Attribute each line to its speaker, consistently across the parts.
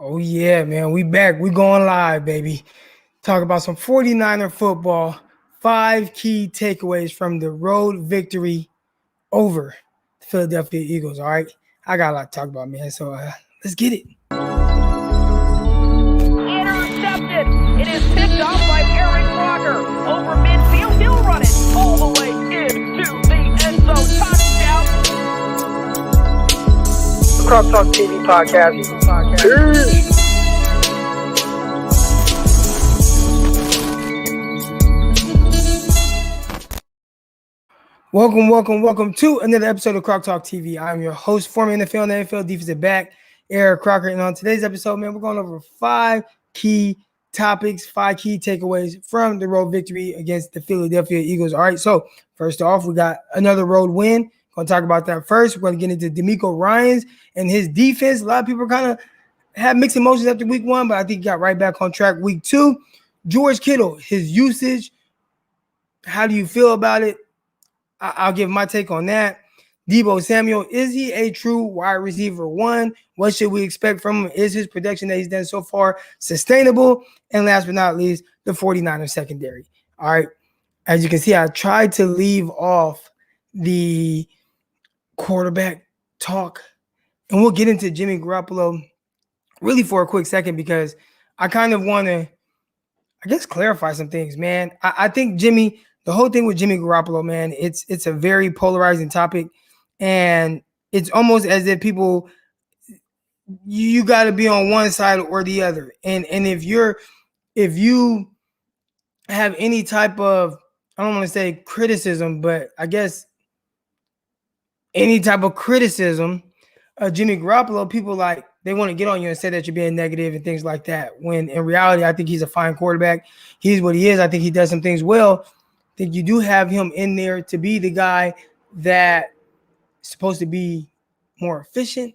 Speaker 1: Oh, yeah, man. We back. We going live, baby. Talk about some 49er football. 5 key takeaways from the road victory over the Philadelphia Eagles, all right? I got a lot to talk about, man. So let's get it.
Speaker 2: Intercepted. It is picked off by Eric Crocker. Over midfield. He'll run it all the way into the end zone. Touchdown.
Speaker 1: Crosstalk TV podcast. Welcome to another episode of Crosstalk TV. I'm your host, former NFL and NFL defensive back, Eric Crocker. And on today's episode, man, we're going over 5 key topics, 5 key takeaways from the road victory against the Philadelphia Eagles. All right, so first off, we got another road win. Going to talk about that first. We're going to get into Damiko Ryan and his defense. A lot of people kind of had mixed emotions after week 1, but I think he got right back on track week 2. George Kittle, his usage. How do you feel about it? I'll give my take on that. Deebo Samuel, is he a true wide receiver 1? What should we expect from him? Is his production that he's done so far sustainable? And last but not least, the 49ers secondary. All right. As you can see, I tried to leave off the quarterback talk, and we'll get into Jimmy Garoppolo really for a quick second because I kind of want to, I guess, clarify some things, man. I think the whole thing with Jimmy Garoppolo, man, it's a very polarizing topic, and it's almost as if people, you got to be on one side or the other. And if you have any type of, I don't want to say criticism, but I guess any type of criticism of Jimmy Garoppolo, people they want to get on you and say that you're being negative and things like that. When in reality, I think he's a fine quarterback. He's what he is. I think he does some things well. I think you do have him in there to be the guy that is supposed to be more efficient.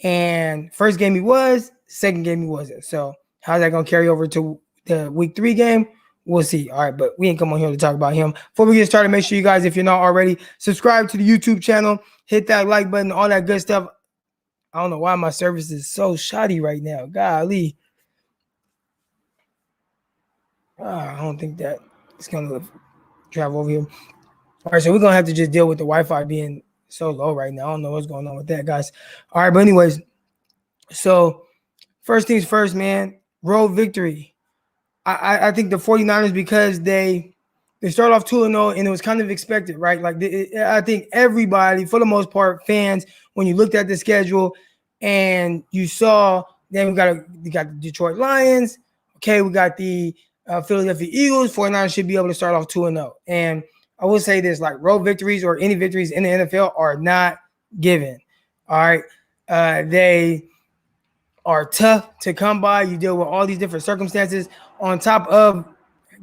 Speaker 1: And first game he was, second game he wasn't. So how's that going to carry over to the week 3 game? We'll see. All right, but we ain't come on here to talk about him. Before we get started, make sure you guys, if you're not already, subscribe to the YouTube channel, hit that like button, all that good stuff. I don't know why my service is so shoddy right now. Golly. I don't think that it's going to travel over here. All right, so we're going to have to just deal with the Wi-Fi being so low right now. I don't know what's going on with that, guys. All right, but anyways, so first things first, man, road victory. I think the 49ers, because they start off 2-0, and it was kind of expected, right? I think everybody, for the most part, fans, when you looked at the schedule and you saw, then we got the Detroit Lions. Okay, we got the Philadelphia Eagles. 49ers should be able to start off 2-0. And I will say this, road victories or any victories in the NFL are not given. All right. They are tough to come by. You deal with all these different circumstances on top of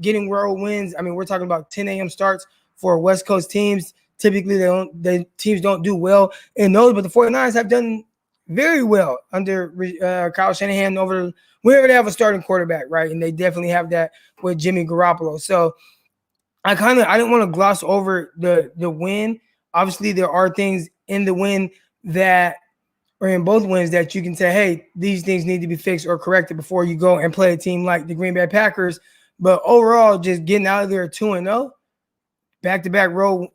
Speaker 1: getting road wins. I mean, we're talking about 10 a.m. starts for West Coast teams. Typically, teams don't do well in those, but the 49ers have done very well under Kyle Shanahan over whenever they have a starting quarterback, right? And they definitely have that with Jimmy Garoppolo. So I didn't want to gloss over the win. Obviously, there are things in the win or in both wins that you can say, hey, these things need to be fixed or corrected before you go and play a team like the Green Bay Packers. But overall, just getting out of there 2-0, back-to-back road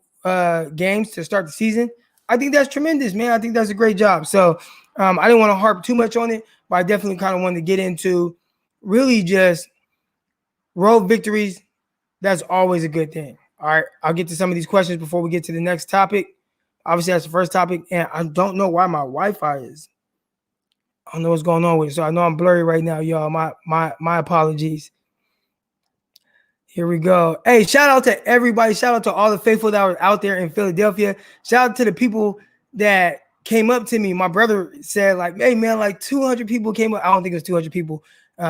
Speaker 1: games to start the season, I think that's tremendous, man. I think that's a great job. So I didn't want to harp too much on it, but I definitely kind of wanted to get into really just road victories. That's always a good thing. All right, I'll get to some of these questions before we get to the next topic. Obviously, that's the first topic, and I don't know why my Wi-Fi is. I don't know what's going on with it, so I know I'm blurry right now, y'all. My apologies. Here we go. Hey, shout out to everybody. Shout out to all the faithful that were out there in Philadelphia. Shout out to the people that came up to me. My brother said, hey, man, 200 people came up. I don't think it was 200 people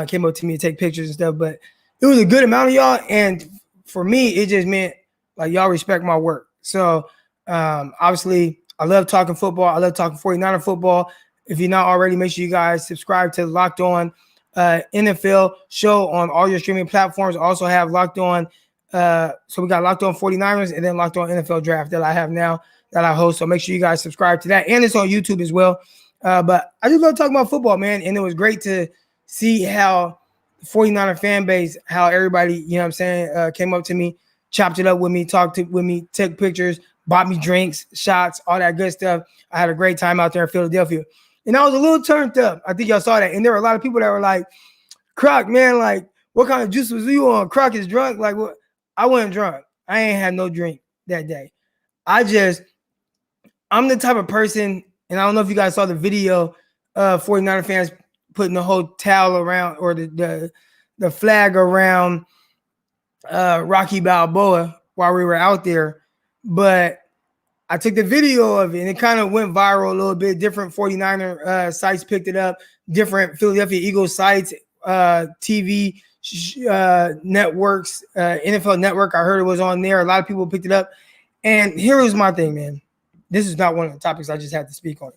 Speaker 1: came up to me to take pictures and stuff, but it was a good amount of y'all, and for me, it just meant, y'all respect my work. So, obviously, I love talking football. I love talking 49er football. If you're not already, make sure you guys subscribe to Locked On NFL show on all your streaming platforms. Also have Locked On. So we got Locked On 49ers and then Locked On NFL Draft that I have now that I host. So make sure you guys subscribe to that. And it's on YouTube as well. But I just love talking about football, man. And it was great to see how the 49er fan base, how everybody, you know what I'm saying, came up to me, chopped it up with me, with me, took pictures, bought me drinks, shots, all that good stuff. I had a great time out there in Philadelphia. And I was a little turned up. I think y'all saw that. And there were a lot of people that were like, Croc, man, like, what kind of juice was you on? Croc is drunk. Like, what? I wasn't drunk. I ain't had no drink that day. I'm the type of person, and I don't know if you guys saw the video of 49er fans putting the whole towel around or the flag around Rocky Balboa while we were out there. But I took the video of it, and it kind of went viral a little bit. Different 49er sites picked it up. Different Philadelphia Eagles sites, TV networks, NFL Network. I heard it was on there. A lot of people picked it up. And here was my thing, man. This is not one of the topics I just had to speak on.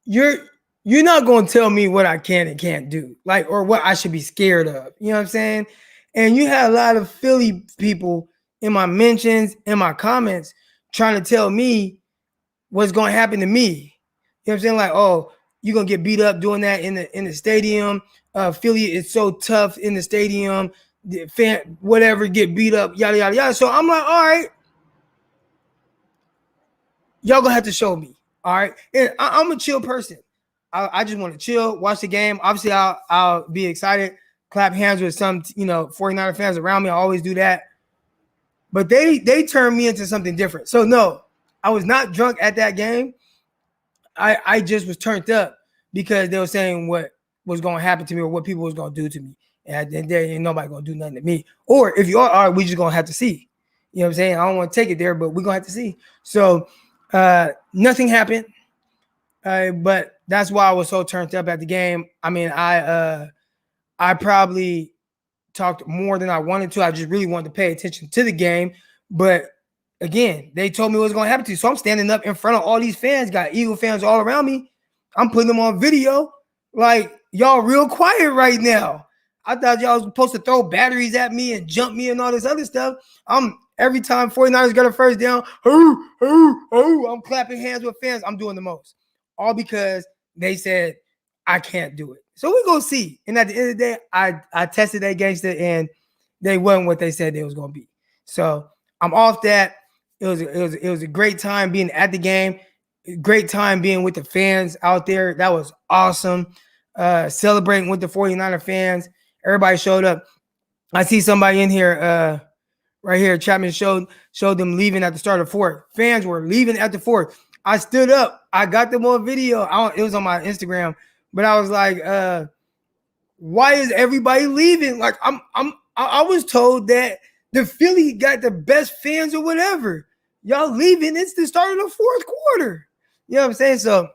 Speaker 1: You're not going to tell me what I can and can't do, like, or what I should be scared of. You know what I'm saying? And you had a lot of Philly people in my mentions, in my comments, trying to tell me what's going to happen to me. You know what I'm saying? Like, oh, you're going to get beat up doing that in the stadium. Philly is so tough in the stadium. The fan, whatever, get beat up, yada, yada, yada. So I'm like, all right, y'all going to have to show me. All right. And I'm a chill person. I just want to chill, watch the game. Obviously, I'll be excited, clap hands with some, 49er fans around me. I always do that. But they turned me into something different. So, no, I was not drunk at that game. I just was turned up because they were saying what was going to happen to me or what people was going to do to me. And there ain't nobody going to do nothing to me. Or if you are, we just going to have to see. You know what I'm saying? I don't want to take it there, but we're going to have to see. So, nothing happened. But that's why I was so turned up at the game. I mean, I probably talked more than I wanted to. I just really wanted to pay attention to the game. But again, they told me what was going to happen to you. So I'm standing up in front of all these fans, got Eagle fans all around me. I'm putting them on video. Like, y'all real quiet right now. I thought y'all was supposed to throw batteries at me and jump me and all this other stuff. Every time 49ers got a first down, I'm clapping hands with fans. I'm doing the most. All because they said I can't do it. So we're going to see. And at the end of the day, I tested that gangster, and they wasn't what they said they was going to be. So I'm off that. It was a great time being at the game. Great time being with the fans out there. That was awesome. Celebrating with the 49er fans. Everybody showed up. I see somebody in here right here. Chapman showed them leaving at the start of the fourth. Fans were leaving at the fourth. I stood up. I got them on video. It was on my Instagram, but I was like, why is everybody leaving? Like, I was told that the Philly got the best fans or whatever. Y'all leaving. It's the start of the fourth quarter. You know what I'm saying? So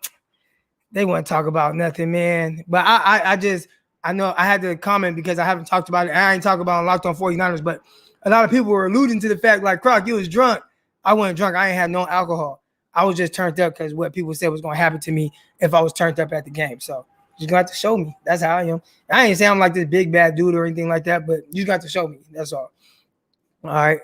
Speaker 1: they want to talk about nothing, man. But I know I had to comment because I haven't talked about it. I ain't talking about Locked On 49ers, but a lot of people were alluding to the fact, like, Croc, you was drunk. I wasn't drunk. I ain't had no alcohol. I was just turned up because what people said was going to happen to me if I was turned up at the game. So you just got to show me. That's how I am. I ain't saying I'm like this big bad dude or anything like that, but you got to show me. That's all. All right.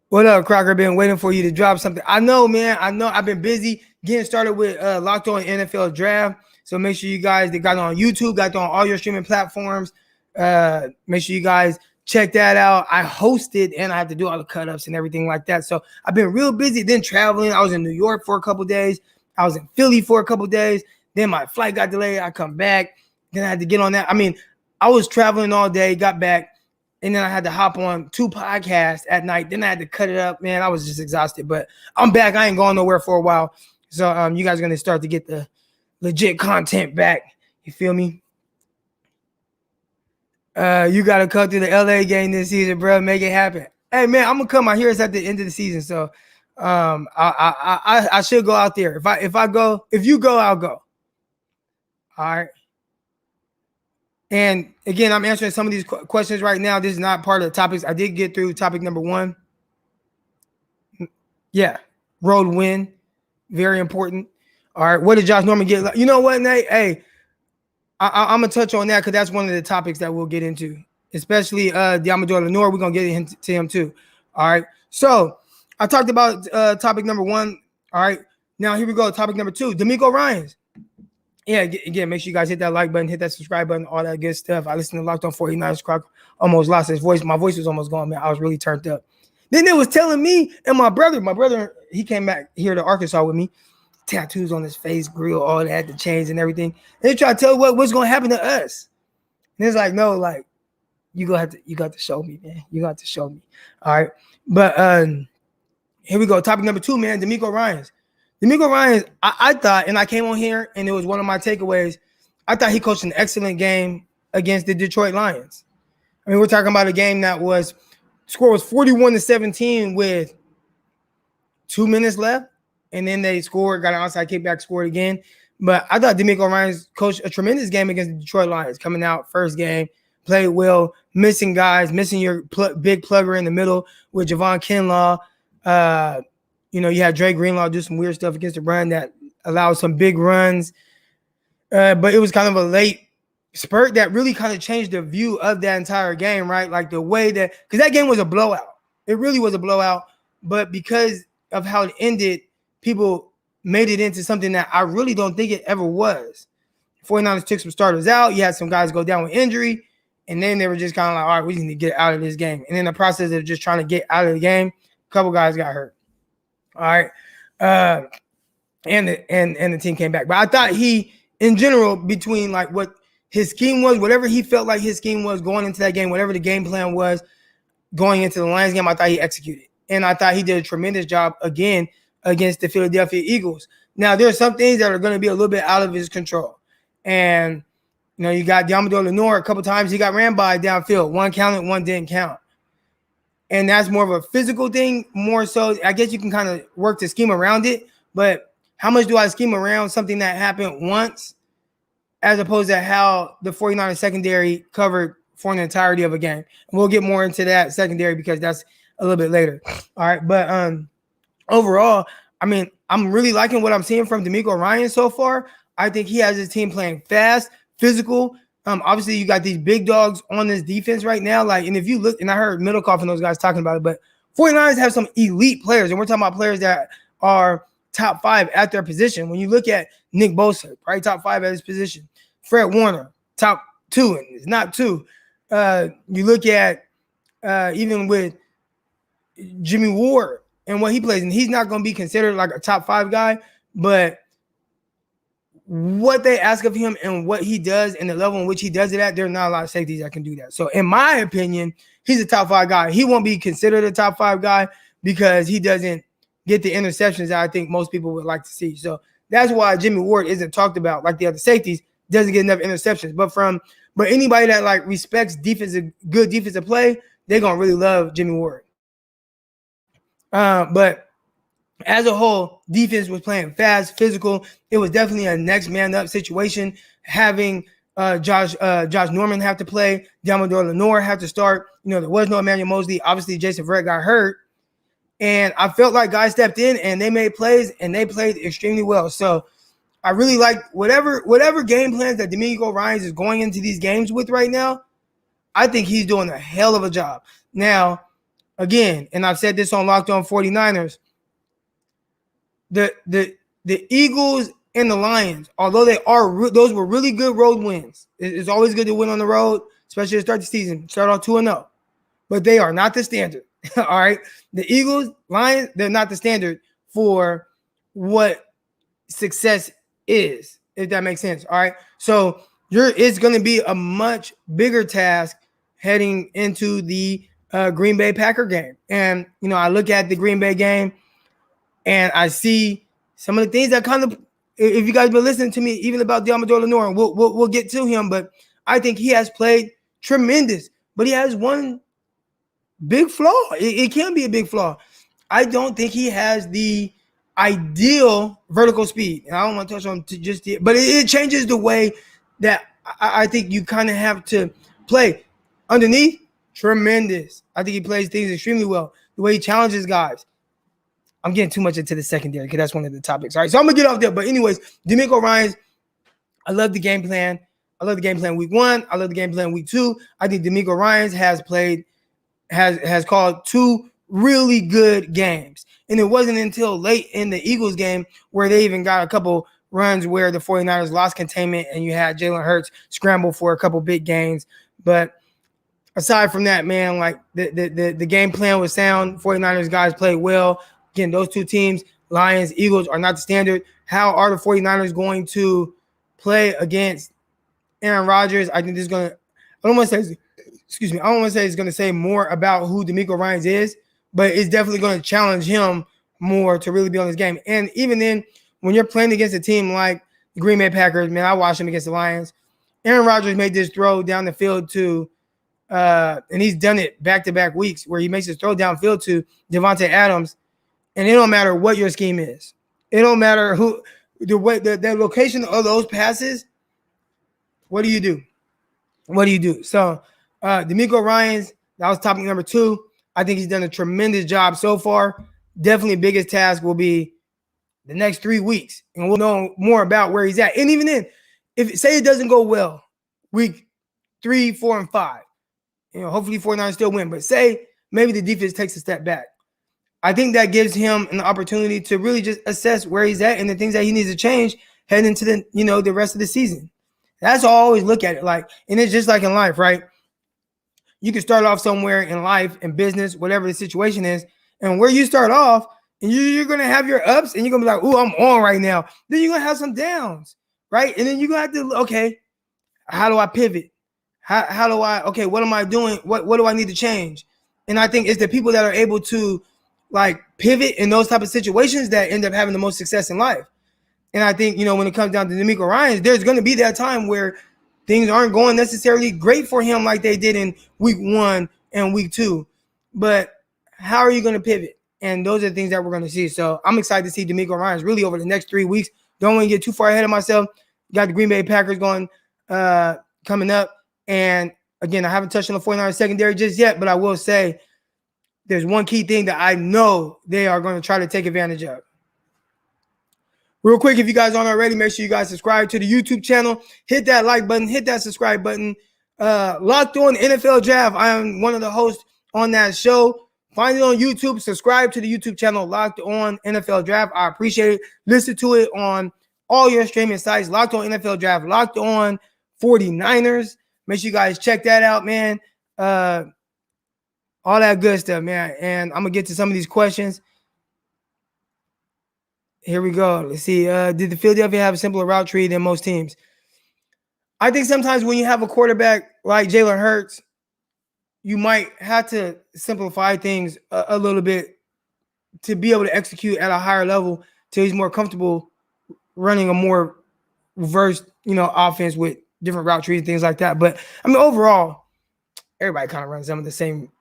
Speaker 1: What up, Crocker? Been waiting for you to drop something. I know, man. I know I've been busy getting started with Locked On NFL Draft. So make sure you guys, they got it on YouTube, got it on all your streaming platforms. Make sure you guys check that out. I hosted and I had to do all the cut-ups and everything like that. So I've been real busy, then traveling. I was in New York for a couple days. I was in Philly for a couple days. Then my flight got delayed. I come back. Then I had to get on that. I mean, I was traveling all day, got back, and then I had to hop on 2 podcasts at night. Then I had to cut it up. Man, I was just exhausted. But I'm back. I ain't going nowhere for a while. So you guys are going to start to get the legit content back. You feel me? You got to come to the LA game this season, bro. Make it happen. Hey, man, I'm going to come out here. It's at the end of the season. So I should go out there. If you go, I'll go. All right. And again, I'm answering some of these questions right now. This is not part of the topics. I did get through topic number 1. Yeah. Road win. Very important. All right. What did Josh Norman get? You know what, Nate? Hey, I'm going to touch on that because that's one of the topics that we'll get into, especially Diamador Lenore. We're going to get into him too. All right. So I talked about topic number 1. All right. Now, here we go. Topic number 2, Damiko Ryan. Yeah, again, make sure you guys hit that like button, hit that subscribe button, all that good stuff. I listened to Locked On 49ers. Croc almost lost his voice. My voice was almost gone, man. I was really turned up. Then they was telling me and my brother, he came back here to Arkansas with me. Tattoos on his face, grill, all that, the chains and everything. And they try to tell what's going to happen to us. And it's like, no, like, you got to show me, man. You got to show me. All right. But here we go. Topic number 2, man, Damiko Ryan. Demeco Ryan, I thought, and I came on here, and it was one of my takeaways, I thought he coached an excellent game against the Detroit Lions. I mean, we're talking about a game that score was 41-17 with 2 minutes left, and then they scored, got an onside kickback, scored again. But I thought Demeco Ryan coached a tremendous game against the Detroit Lions, coming out first game, played well, missing guys, missing your big plugger in the middle with Javon Kinlaw. You had Dre Greenlaw do some weird stuff against the run that allowed some big runs. But it was kind of a late spurt that really kind of changed the view of that entire game, right? Like the way that – because that game was a blowout. It really was a blowout. But because of how it ended, people made it into something that I really don't think it ever was. 49ers took some starters out. You had some guys go down with injury. And then they were just kind of like, all right, we need to get out of this game. And in the process of just trying to get out of the game, a couple guys got hurt. All right. And the team came back. But I thought he, in general, between like what his scheme was, whatever he felt like his scheme was going into that game, whatever the game plan was going into the Lions game, I thought he executed. And I thought he did a tremendous job again against the Philadelphia Eagles. Now, there are some things that are going to be a little bit out of his control. And, you got Diamador Lenore a couple times. He got ran by downfield. One counted, one didn't count. And that's more of a physical thing, more so. I guess you can kind of work the scheme around it. But how much do I scheme around something that happened once as opposed to how the 49ers secondary covered for an entirety of a game? And we'll get more into that secondary because that's a little bit later. All right. But overall, I mean, I'm really liking what I'm seeing from Demeco Ryan so far. I think he has his team playing fast, physical. Obviously, you got these big dogs on this defense right now. Like, and if you look, and I heard Middlecoff and those guys talking about it, but 49ers have some elite players, and we're talking about players that are top 5 at their position. When you look at Nick Bosa, probably top 5 at his position. Fred Warner, top 2, and it's not 2. You look at even with Jimmy Ward and what he plays, and he's not going to be considered like a top 5 guy, but what they ask of him and what he does and the level in which he does it at, there are not a lot of safeties that can do that. So in my opinion, he's a top 5 guy. He won't be considered a top 5 guy because he doesn't get the interceptions that I think most people would like to see. So that's why Jimmy Ward isn't talked about like the other safeties, doesn't get enough interceptions. But anybody that like respects good defensive play, they're going to really love Jimmy Ward. But as a whole, defense was playing fast, physical. It was definitely a next man up situation. Having Josh Norman have to play, Diamador Lenore have to start. There was no Emmanuel Mosley. Obviously, Jason Verrett got hurt. And I felt like guys stepped in and they made plays and they played extremely well. So I really like whatever game plans that Demeco Ryan is going into these games with right now. I think he's doing a hell of a job. Now, again, and I've said this on Locked On 49ers, the Eagles and the Lions, although those were really good road wins. It's always good to win on the road, especially to start the season. Start off 2-0. But they are not the standard. All right. The Eagles, Lions, they're not the standard for what success is, if that makes sense. All right. So it's going to be a much bigger task heading into the Green Bay Packer game. And, I look at the Green Bay game and I see some of the things that kind of, if you guys been listening to me, even about Diamador Lenore, and we'll get to him, but I think he has played tremendous. But he has one big flaw. It can be a big flaw. I don't think he has the ideal vertical speed. And I don't want to touch on but it changes the way that I think you kind of have to play. Underneath, tremendous. I think he plays things extremely well. The way he challenges guys. I'm getting too much into the secondary because that's one of the topics. All right, so I'm going to get off there. But anyways, Demeco Ryan, I love the game plan. I love the game plan week 1. I love the game plan week 2. I think Demeco Ryan has called 2 really good games. And it wasn't until late in the Eagles game where they even got a couple runs where the 49ers lost containment and you had Jalen Hurts scramble for a couple big gains. But aside from that, man, like the game plan was sound. 49ers guys played well. Again, those two teams, Lions, Eagles, are not the standard. How are the 49ers going to play against Aaron Rodgers? I think this is going to – I don't want to say it's going to say more about who Damiko Ryan is, but it's definitely going to challenge him more to really be on this game. And even then, when you're playing against a team like the Green Bay Packers, man, I watched him against the Lions. Aaron Rodgers made this throw down the field to and he's done it back-to-back weeks where he makes his throw downfield to Devontae Adams, and it don't matter what your scheme is. It don't matter who the location of those passes. What do you do? So Demeco Ryan's, that was topic number 2. I think he's done a tremendous job so far. Definitely biggest task will be the next 3 weeks, and we'll know more about where he's at. And even then, if say it doesn't go well, week 3, 4, and 5, hopefully 49ers still win, but say maybe the defense takes a step back. I think that gives him an opportunity to really just assess where he's at and the things that he needs to change heading into the rest of the season. That's how I always look at it. And it's just like in life, right? You can start off somewhere in life, in business, whatever the situation is, and where you start off, and you're going to have your ups, and you're going to be like, "Ooh, I'm on right now." Then you're going to have some downs, right? And then you're going to have to, okay, how do I pivot? How do I, okay, what am I doing? What do I need to change? And I think it's the people that are able to pivot in those type of situations that end up having the most success in life. And I think, when it comes down to Demeco Ryan, there's going to be that time where things aren't going necessarily great for him like they did in week 1 and week 2. But how are you going to pivot? And those are the things that we're going to see. So I'm excited to see Demeco Ryan really over the next 3 weeks. Don't want to get too far ahead of myself. Got the Green Bay Packers going coming up. And again, I haven't touched on the 49ers secondary just yet, but I will say there's one key thing that I know they are going to try to take advantage of. Real quick, if you guys aren't already, make sure you guys subscribe to the YouTube channel. Hit that like button. Hit that subscribe button. Locked On NFL Draft. I am one of the hosts on that show. Find it on YouTube. Subscribe to the YouTube channel, Locked On NFL Draft. I appreciate it. Listen to it on all your streaming sites. Locked On NFL Draft. Locked On 49ers. Make sure you guys check that out, man. All that good stuff, man. And I'm going to get to some of these questions. Here we go. Let's see. Did the Philadelphia have a simpler route tree than most teams? I think sometimes when you have a quarterback like Jalen Hurts, you might have to simplify things a little bit to be able to execute at a higher level till he's more comfortable running a more reversed, offense with different route trees and things like that. But, overall, everybody kind of runs some of the same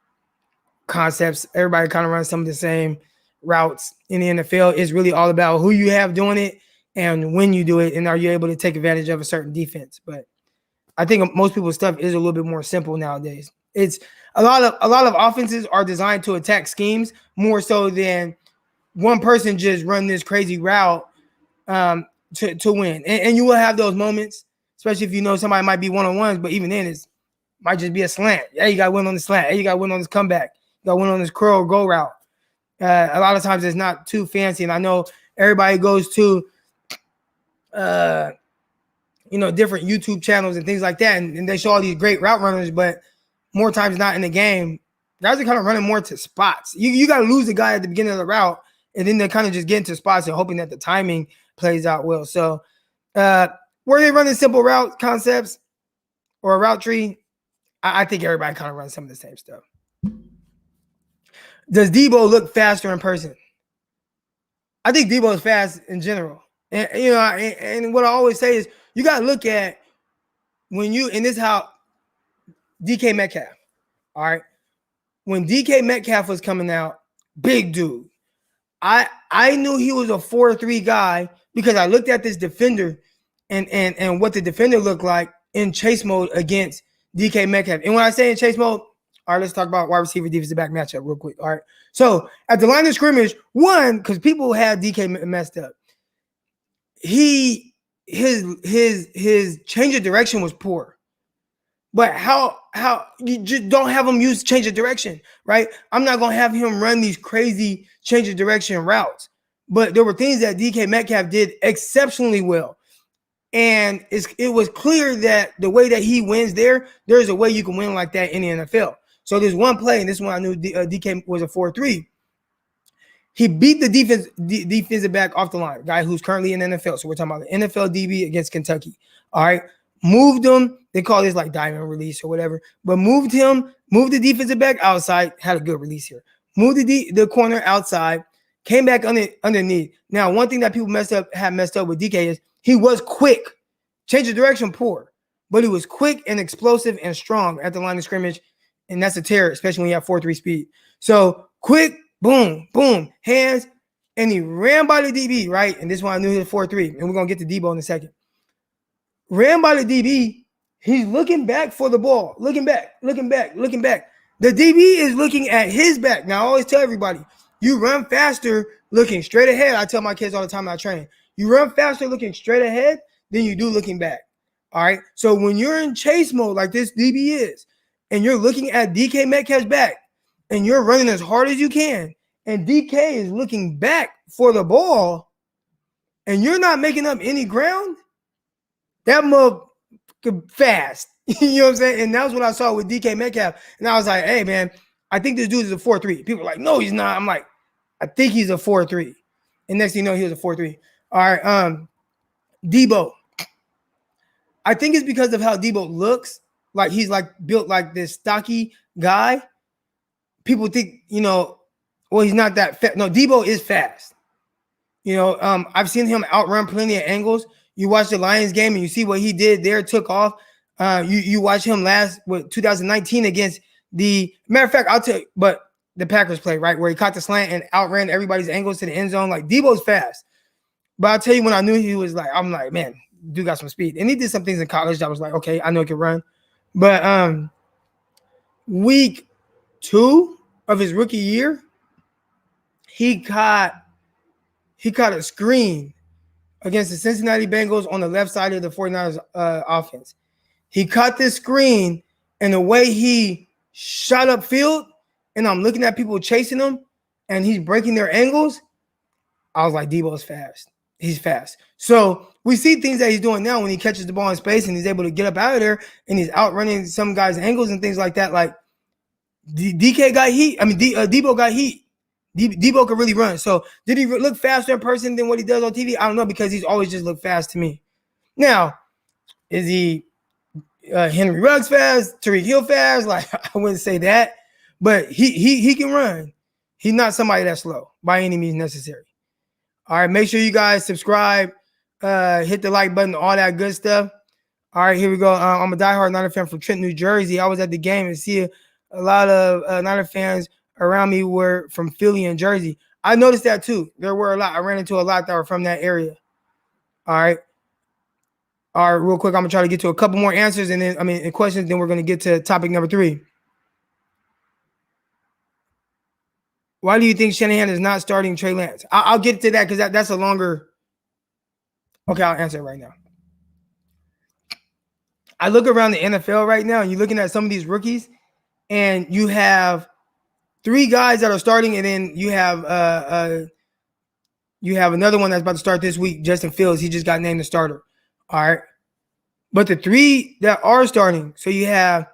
Speaker 1: concepts. Everybody kind of runs some of the same routes in the NFL. It's really all about who you have doing it and when you do it, and are you able to take advantage of a certain defense. But I think most people's stuff is a little bit more simple nowadays. It's a lot of offenses are designed to attack schemes more so than one person just run this crazy route to win. And you will have those moments, especially if somebody might be one-on-ones, but even then it might just be a slant. Yeah, you got to win on the slant. Hey, you got to win on this comeback. You got to win on this curl go route. A lot of times it's not too fancy, and I know everybody goes to different YouTube channels and things like that, and they show all these great route runners, but more times not in the game, guys are kind of running more to spots. You got to lose the guy at the beginning of the route, and then they kind of just get into spots and hoping that the timing plays out well. So were they running simple route concepts or a route tree? I think everybody kind of runs some of the same stuff. Does Deebo look faster in person? I think Deebo is fast in general. And, and what I always say is you got to look at and this is how DK Metcalf, all right? When DK Metcalf was coming out, big dude, I knew he was a 4-3 guy because I looked at this defender and what the defender looked like in chase mode against DK Metcalf. And when I say in chase mode, all right, let's talk about wide receiver defensive back matchup real quick. All right. So at the line of scrimmage, because people had DK messed up, his change of direction was poor. But how you just don't have him use change of direction, right? I'm not gonna have him run these crazy change of direction routes, but there were things that DK Metcalf did exceptionally well. And it was clear that the way that he wins there's a way you can win like that in the NFL. So there's one play, and this one I knew DK was a 4-3. He beat the defensive back off the line, guy who's currently in the NFL. So we're talking about the NFL DB against Kentucky. All right. Moved him. They call this like diamond release or whatever. But moved the defensive back outside. Had a good release here. Moved the corner outside. Came back underneath. Now, one thing that people messed up with DK is he was quick. Change of direction, poor. But he was quick and explosive and strong at the line of scrimmage. And that's a terror, especially when you have 4-3 speed. So quick, boom, boom, hands. And he ran by the DB, right? And this one I knew he was 4-3. And we're going to get to Deebo in a second. Ran by the DB. He's looking back for the ball. Looking back. The DB is looking at his back. Now, I always tell everybody, you run faster looking straight ahead. I tell my kids all the time I train. You run faster looking straight ahead than you do looking back. All right? So when you're in chase mode like this DB is, and you're looking at DK Metcalf's back, and you're running as hard as you can, and DK is looking back for the ball, and you're not making up any ground, that mug fast. You know what I'm saying? And that's what I saw with DK Metcalf. And I was like, hey, man, I think this dude is a 4-3. People are like, no, he's not. I'm like, I think he's a 4-3. And next thing you know, he was a 4-3. All right, Deebo. I think it's because of how Deebo looks. Like he's like built like this stocky guy. People think, well, he's not that fast. No, Deebo is fast. I've seen him outrun plenty of angles. You watch the Lions game and you see what he did there, took off. You watch him last 2019 against the matter of fact, I'll tell you, but the Packers play, right, where he caught the slant and outran everybody's angles to the end zone. Like Deebo's fast. But I'll tell you when I knew he was like, I'm like, man, dude got some speed. And he did some things in college that was like, okay, I know he can run. But week 2 of his rookie year, he caught a screen against the Cincinnati Bengals on the left side of the 49ers offense. He caught this screen, and the way he shot upfield, and I'm looking at people chasing him, and he's breaking their angles, I was like, Deebo's fast. He's fast. So we see things that he's doing now when he catches the ball in space and he's able to get up out of there, and he's outrunning some guys' angles and things like that. Like DK got heat. I mean, Deebo got heat. Deebo could really run. So did he look faster in person than what he does on TV? I don't know, because he's always just looked fast to me. Now, is he Henry Ruggs fast? Tariq Hill fast? Like, I wouldn't say that, but he can run. He's not somebody that's slow by any means necessary. All right, make sure you guys subscribe, hit the like button, all that good stuff. All right, here we go. I'm a diehard Niner fan from Trenton, New Jersey. I was at the game and see a lot of Niner fans around me were from Philly and Jersey. I noticed that too. There were a lot. I ran into a lot that were from that area. All right, real quick, I'm going to try to get to a couple more answers and questions, then we're going to get to topic number 3. Why do you think Shanahan is not starting Trey Lance? I'll get to that because that's a longer. Okay, I'll answer it right now. I look around the NFL right now, and you're looking at some of these rookies, and you have 3 guys that are starting, and then you have another one that's about to start this week, Justin Fields. He just got named the starter. All right. But the 3 that are starting, so you have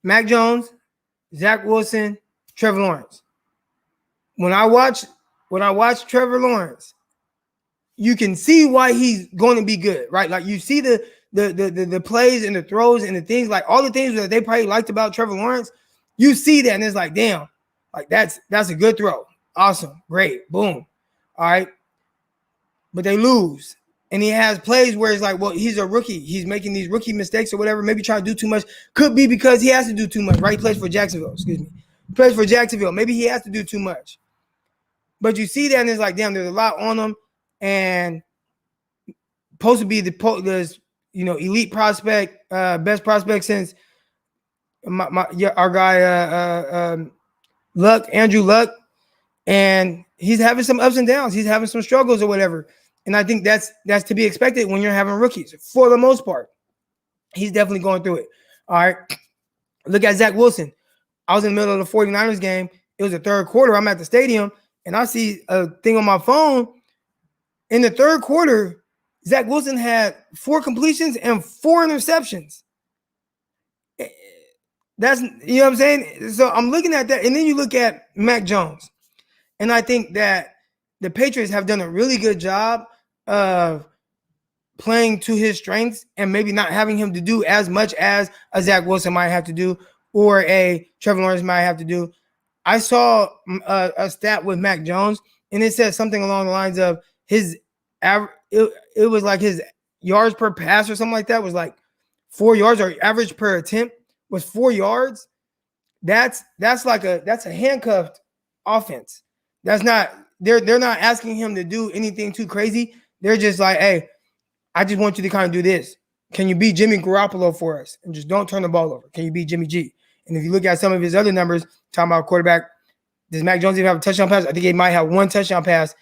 Speaker 1: Mac Jones, Zach Wilson, Trevor Lawrence. When I watch Trevor Lawrence, you can see why he's going to be good, right? Like you see the plays and the throws and the things, like all the things that they probably liked about Trevor Lawrence. You see that, and it's like, damn, like that's a good throw. Awesome, great, boom. All right. But they lose. And he has plays where it's like, well, he's a rookie. He's making these rookie mistakes or whatever, maybe trying to do too much. Could be because he has to do too much, right? He plays for Jacksonville, He plays for Jacksonville. Maybe he has to do too much. But you see that, and it's like, damn, there's a lot on him, and supposed to be the elite prospect, best prospect since our guy Andrew Luck, and he's having some ups and downs. He's having some struggles or whatever, and I think that's to be expected when you're having rookies. For the most part, he's definitely going through it. All right, Look at Zach Wilson. I was in the middle of the 49ers game. It was the third quarter. I'm at the stadium, and I see a thing on my phone. In the third quarter, Zach Wilson had 4 completions and 4 interceptions. That's, you know what I'm saying? So I'm looking at that, and then you look at Mac Jones, and I think that the Patriots have done a really good job of playing to his strengths and maybe not having him to do as much as a Zach Wilson might have to do or a Trevor Lawrence might have to do. I saw a stat with Mac Jones, and it said something along the lines of his average. It was like his yards per pass or something like that was like 4 yards, or average per attempt was 4 yards. That's a handcuffed offense. That's not, they're not asking him to do anything too crazy. They're just like, hey, I just want you to kind of do this. Can you beat Jimmy Garoppolo for us? And just don't turn the ball over. Can you beat Jimmy G? And if you look at some of his other numbers, talking about quarterback, does Mac Jones even have a touchdown pass? I think he might have 1 touchdown pass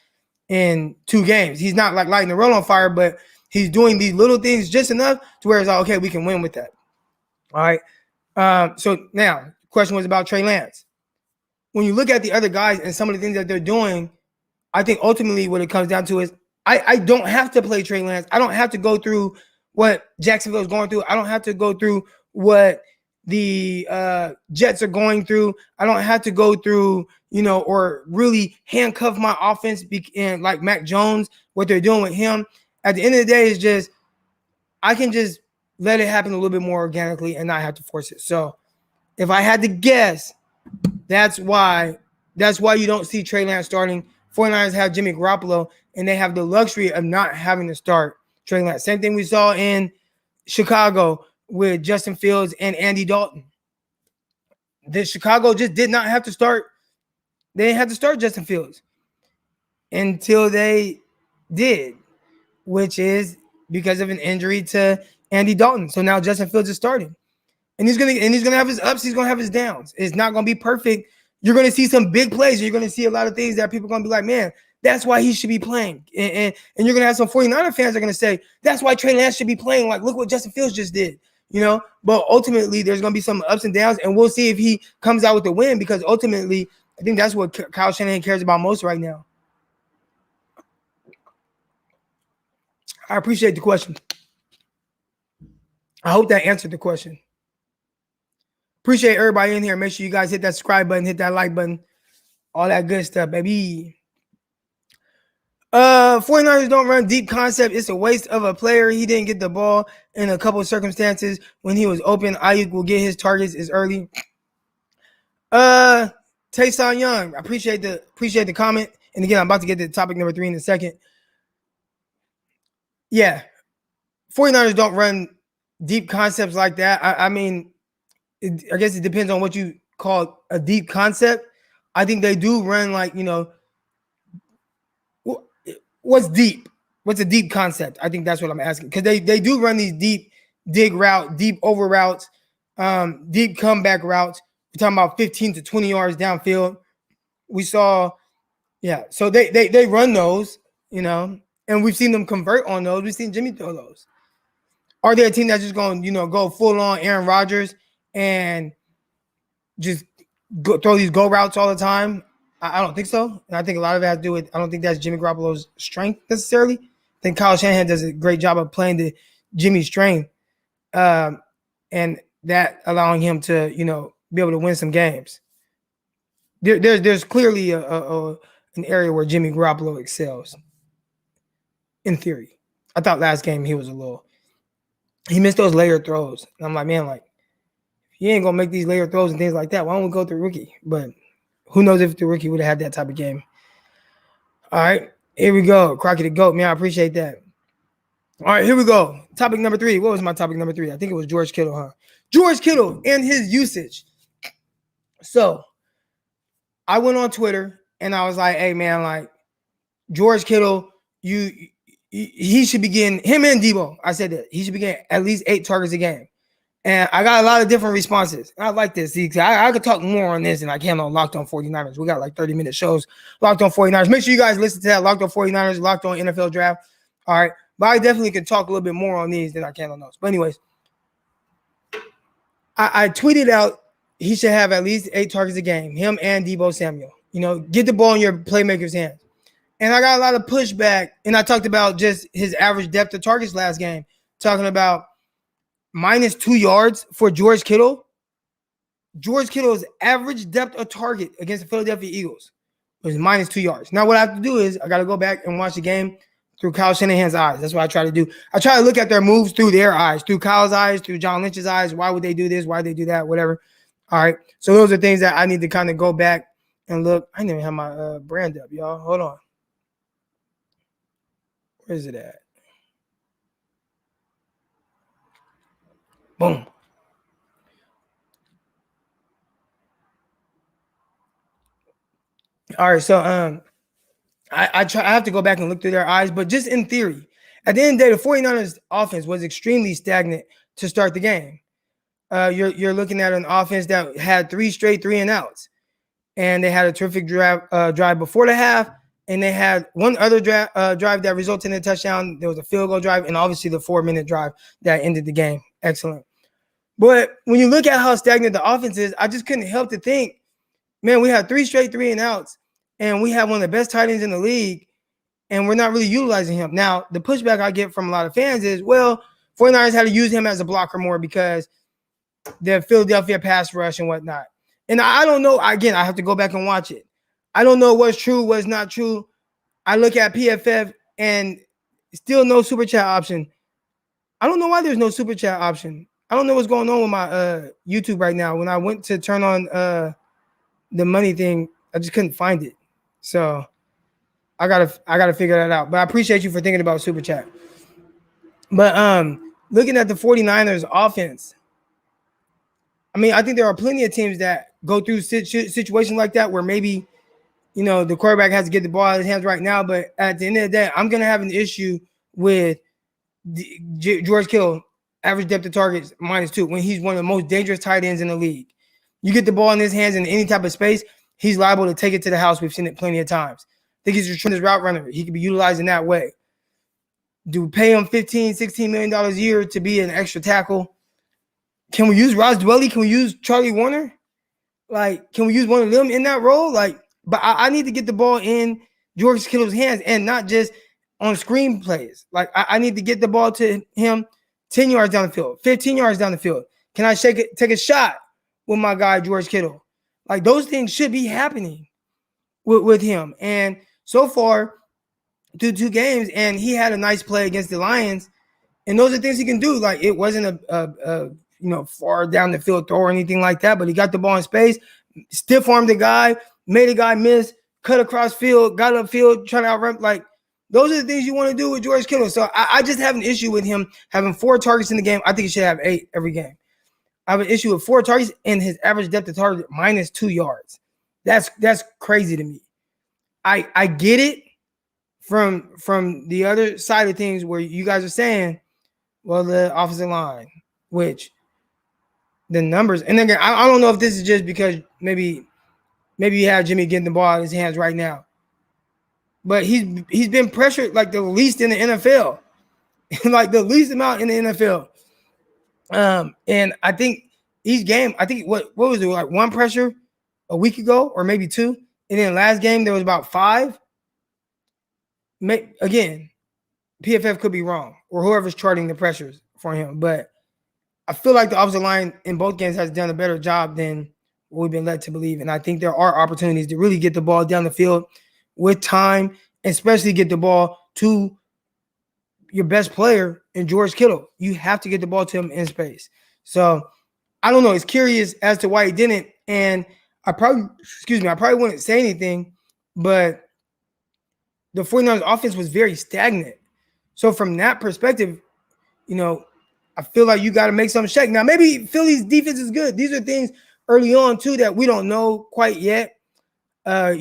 Speaker 1: in 2 games. He's not like lighting the world on fire, but he's doing these little things just enough to where it's like, okay, we can win with that. All right. So now, the question was about Trey Lance. When you look at the other guys and some of the things that they're doing, I think ultimately what it comes down to is I don't have to play Trey Lance. I don't have to go through what Jacksonville is going through. I don't have to go through what the Jets are going through. I don't have to go through, or really handcuff my offense and like Mac Jones, what they're doing with him. At the end of the day, it's just I can just let it happen a little bit more organically and not have to force it. So if I had to guess, that's why you don't see Trey Lance starting. 49ers have Jimmy Garoppolo, and they have the luxury of not having to start Trey Lance. Same thing we saw in Chicago with Justin Fields and Andy Dalton. The Chicago just did not have to start. They didn't have to start Justin Fields until they did, which is because of an injury to Andy Dalton. So now Justin Fields is starting. And he's gonna have his ups, he's gonna have his downs. It's not gonna be perfect. You're gonna see some big plays. You're gonna see a lot of things that people are gonna be like, man, that's why he should be playing. And you're gonna have some 49er fans that are gonna say, that's why Trey Lance should be playing. Like, look what Justin Fields just did. But ultimately there's gonna be some ups and downs, and we'll see if he comes out with the win, because ultimately I think that's what Kyle Shanahan cares about most right now. I appreciate the question. I hope that answered the question. Appreciate everybody in here. Make sure you guys hit that subscribe button, hit that like button, all that good stuff, baby. 49ers don't run deep concept. It's a waste of a player. He didn't get the ball in a couple of circumstances when he was open. Ayuk will get his targets as early. Tayson Young, I appreciate the comment. And again, I'm about to get to topic number 3 in a second. Yeah, 49ers don't run deep concepts like that. I mean, I guess it depends on what you call a deep concept. I think they do run like, what's deep? What's a deep concept? I think that's what I'm asking, because they do run these deep dig route, deep over routes, deep comeback routes. We're talking about 15 to 20 yards downfield. We saw, so they run those, and we've seen them convert on those. We've seen Jimmy throw those. Are they a team that's just going, go full on Aaron Rodgers and just throw these go routes all the time? I don't think so. And I think a lot of it has to do with, I don't think that's Jimmy Garoppolo's strength necessarily. I think Kyle Shanahan does a great job of playing to Jimmy's strength, and that allowing him to, be able to win some games. There's clearly an area where Jimmy Garoppolo excels, in theory. I thought last game he missed those layer throws. And I'm like, man, like, he ain't gonna make these layer throws and things like that. Why don't we go through rookie? But who knows if the rookie would have had that type of game. All right, here we go. Crocky the GOAT, man, I appreciate that. All right, here we go. Topic number 3. What was my topic number 3? I think it was George Kittle, huh? George Kittle and his usage. So I went on Twitter and I was like, hey, man, like, George Kittle, he should be getting, him and Deebo, I said that, he should be getting at least 8 targets a game. And I got a lot of different responses. I like this. See, I could talk more on this than I can on Locked On 49ers. We got like 30-minute shows, Locked On 49ers. Make sure you guys listen to that, Locked On 49ers, Locked On NFL Draft. All right. But I definitely can talk a little bit more on these than I can on those. But anyways, I tweeted out he should have at least 8 targets a game, him and Deebo Samuel. Get the ball in your playmakers' hands. And I got a lot of pushback, and I talked about just his average depth of targets last game, talking about -2 yards for George Kittle. George Kittle's average depth of target against the Philadelphia Eagles was -2 yards. Now, what I have to do is I got to go back and watch the game through Kyle Shanahan's eyes. That's what I try to do. I try to look at their moves through their eyes, through Kyle's eyes, through John Lynch's eyes. Why would they do this? Why would they do that? Whatever. All right. So those are things that I need to kind of go back and look. I didn't even have my brand up, y'all. Hold on. Where is it at? Boom. All right. So I have to go back and look through their eyes, but just in theory, at the end of the day, the 49ers offense was extremely stagnant to start the game. You're looking at an offense that had 3 straight 3-and-outs, and they had a terrific drive before the half, and they had one other drive that resulted in a touchdown. There was a field goal drive, and obviously the 4-minute drive that ended the game. Excellent. But when you look at how stagnant the offense is, I just couldn't help to think, man, we had 3 straight 3-and-outs, and we have one of the best tight ends in the league, and we're not really utilizing him. Now, the pushback I get from a lot of fans is, well, 49ers had to use him as a blocker more because the Philadelphia pass rush and whatnot. And I don't know. Again, I have to go back and watch it. I don't know what's true, what's not true. I look at PFF and still no super chat option. I don't know why there's no super chat option. I don't know what's going on with my YouTube right now. When I went to turn on the money thing, I just couldn't find it. So I gotta figure that out. But I appreciate you for thinking about super chat. But looking at the 49ers offense, I mean, I think there are plenty of teams that go through situations like that where maybe, the quarterback has to get the ball out of his hands right now. But at the end of the day, I'm going to have an issue with George Kittle, average depth of targets -2, when he's one of the most dangerous tight ends in the league. You get the ball in his hands in any type of space, he's liable to take it to the house. We've seen it plenty of times. I think he's a tremendous route runner. He could be utilized in that way. Do we pay him $15, $16 million a year to be an extra tackle? Can we use Ross Dwelly? Can we use Charlie Warner? Can we use one of them in that role? But I need to get the ball in George Kittle's hands and not just on screen plays. I need to get the ball to him 10 yards down the field, 15 yards down the field. Can I take a shot with my guy, George Kittle? Those things should be happening with him. And so far, through 2 games, and he had a nice play against the Lions. And those are things he can do. It wasn't a far down the field throw or anything like that, but he got the ball in space, stiff armed the guy, made a guy miss, cut across field, got upfield, trying to outrun. Those are the things you want to do with George Kittle. So I just have an issue with him having 4 targets in the game. I think he should have 8 every game. I have an issue with 4 targets and his average depth of target -2 yards. That's crazy to me. I get it from the other side of things where you guys are saying, well, the offensive line, which the numbers, and again, I don't know if this is just because maybe you have Jimmy getting the ball out of his hands right now, but he's been pressured the least in the NFL, the least amount in the NFL. And I think each game, I think what was it, 1 pressure a week ago or maybe 2, and then last game there was about 5. Again, PFF could be wrong, or whoever's charting the pressures for him, but I feel like the offensive line in both games has done a better job than what we've been led to believe. And I think there are opportunities to really get the ball down the field with time, especially get the ball to your best player in George Kittle. You have to get the ball to him in space. So I don't know. It's curious as to why he didn't. And I probably wouldn't say anything, but the 49ers offense was very stagnant. So from that perspective, I feel like you got to make something shake. Now, maybe Philly's defense is good. These are things early on, too, that we don't know quite yet. Who's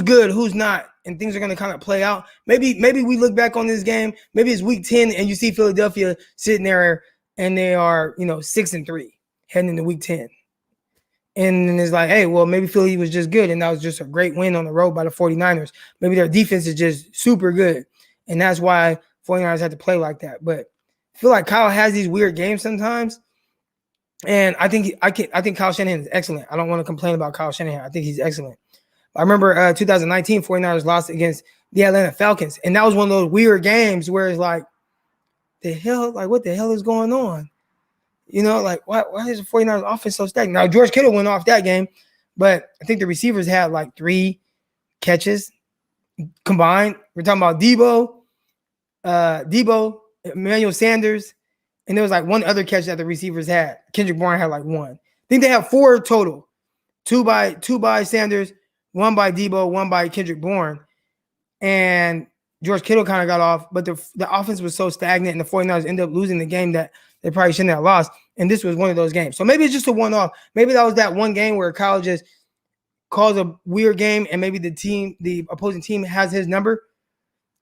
Speaker 1: good, who's not, and things are going to kind of play out. Maybe we look back on this game. Maybe it's week 10, and you see Philadelphia sitting there, and they are, 6-3 heading into week 10. And then it's like, hey, well, maybe Philly was just good, and that was just a great win on the road by the 49ers. Maybe their defense is just super good, and that's why 49ers had to play like that. But I feel like Kyle has these weird games sometimes, And I think Kyle Shanahan is excellent. I don't want to complain about Kyle Shanahan. I think he's excellent. I remember 2019 49ers lost against the Atlanta Falcons. And that was one of those weird games where it's like, what the hell is going on? Like why is the 49ers offense so stagnant? Now, George Kittle went off that game, but I think the receivers had like 3 catches combined. We're talking about Deebo, Emmanuel Sanders, and there was like one other catch that the receivers had. Kendrick Bourne had like 1. I think they have 4 total. 2 by Sanders, 1 by Deebo, 1 by Kendrick Bourne. And George Kittle kind of got off, but the offense was so stagnant and the 49ers ended up losing the game that they probably shouldn't have lost. And this was one of those games. So maybe it's just a one-off. Maybe that was that one game where Kyle just calls a weird game and maybe the opposing team has his number.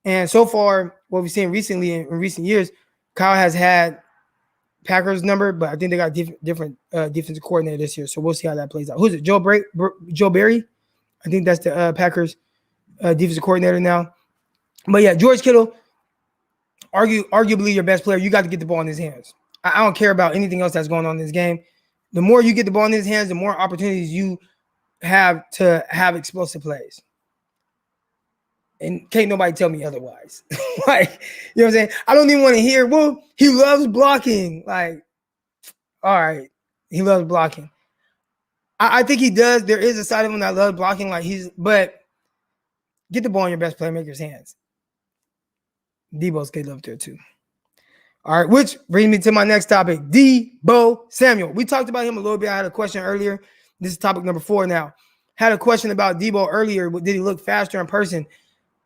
Speaker 1: And so far, what we've seen recently in recent years, Kyle has had Packers number, but I think they got different defensive coordinator this year. So we'll see how that plays out. Who's it? Joe Barry? I think that's the Packers defensive coordinator now. But yeah, George Kittle, arguably your best player. You got to get the ball in his hands. I don't care about anything else that's going on in this game. The more you get the ball in his hands, the more opportunities you have to have explosive plays. And can't nobody tell me otherwise. Like, you know what I'm saying? I don't even want to hear, well, he loves blocking. Like, all right, he loves blocking. I think he does. There is a side of him that loves blocking. But get the ball in your best playmaker's hands. Deebo's good up there too. All right, which brings me to my next topic, Deebo Samuel. We talked about him a little bit. I had a question earlier. This is topic number 4 now. Had a question about Deebo earlier. Did he look faster in person?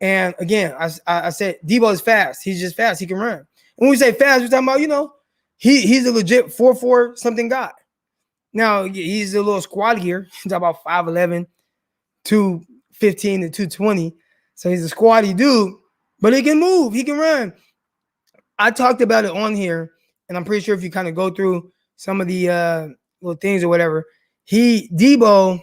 Speaker 1: And again, I said Deebo is fast. He's just fast. He can run. When we say fast, we're talking about, he's a legit 4'4" something guy. Now, he's a little squattier. He's about 5'11", 215 to 220. So he's a squatty dude, but he can move. He can run. I talked about it on here, and I'm pretty sure if you kind of go through some of the little things or whatever, Deebo,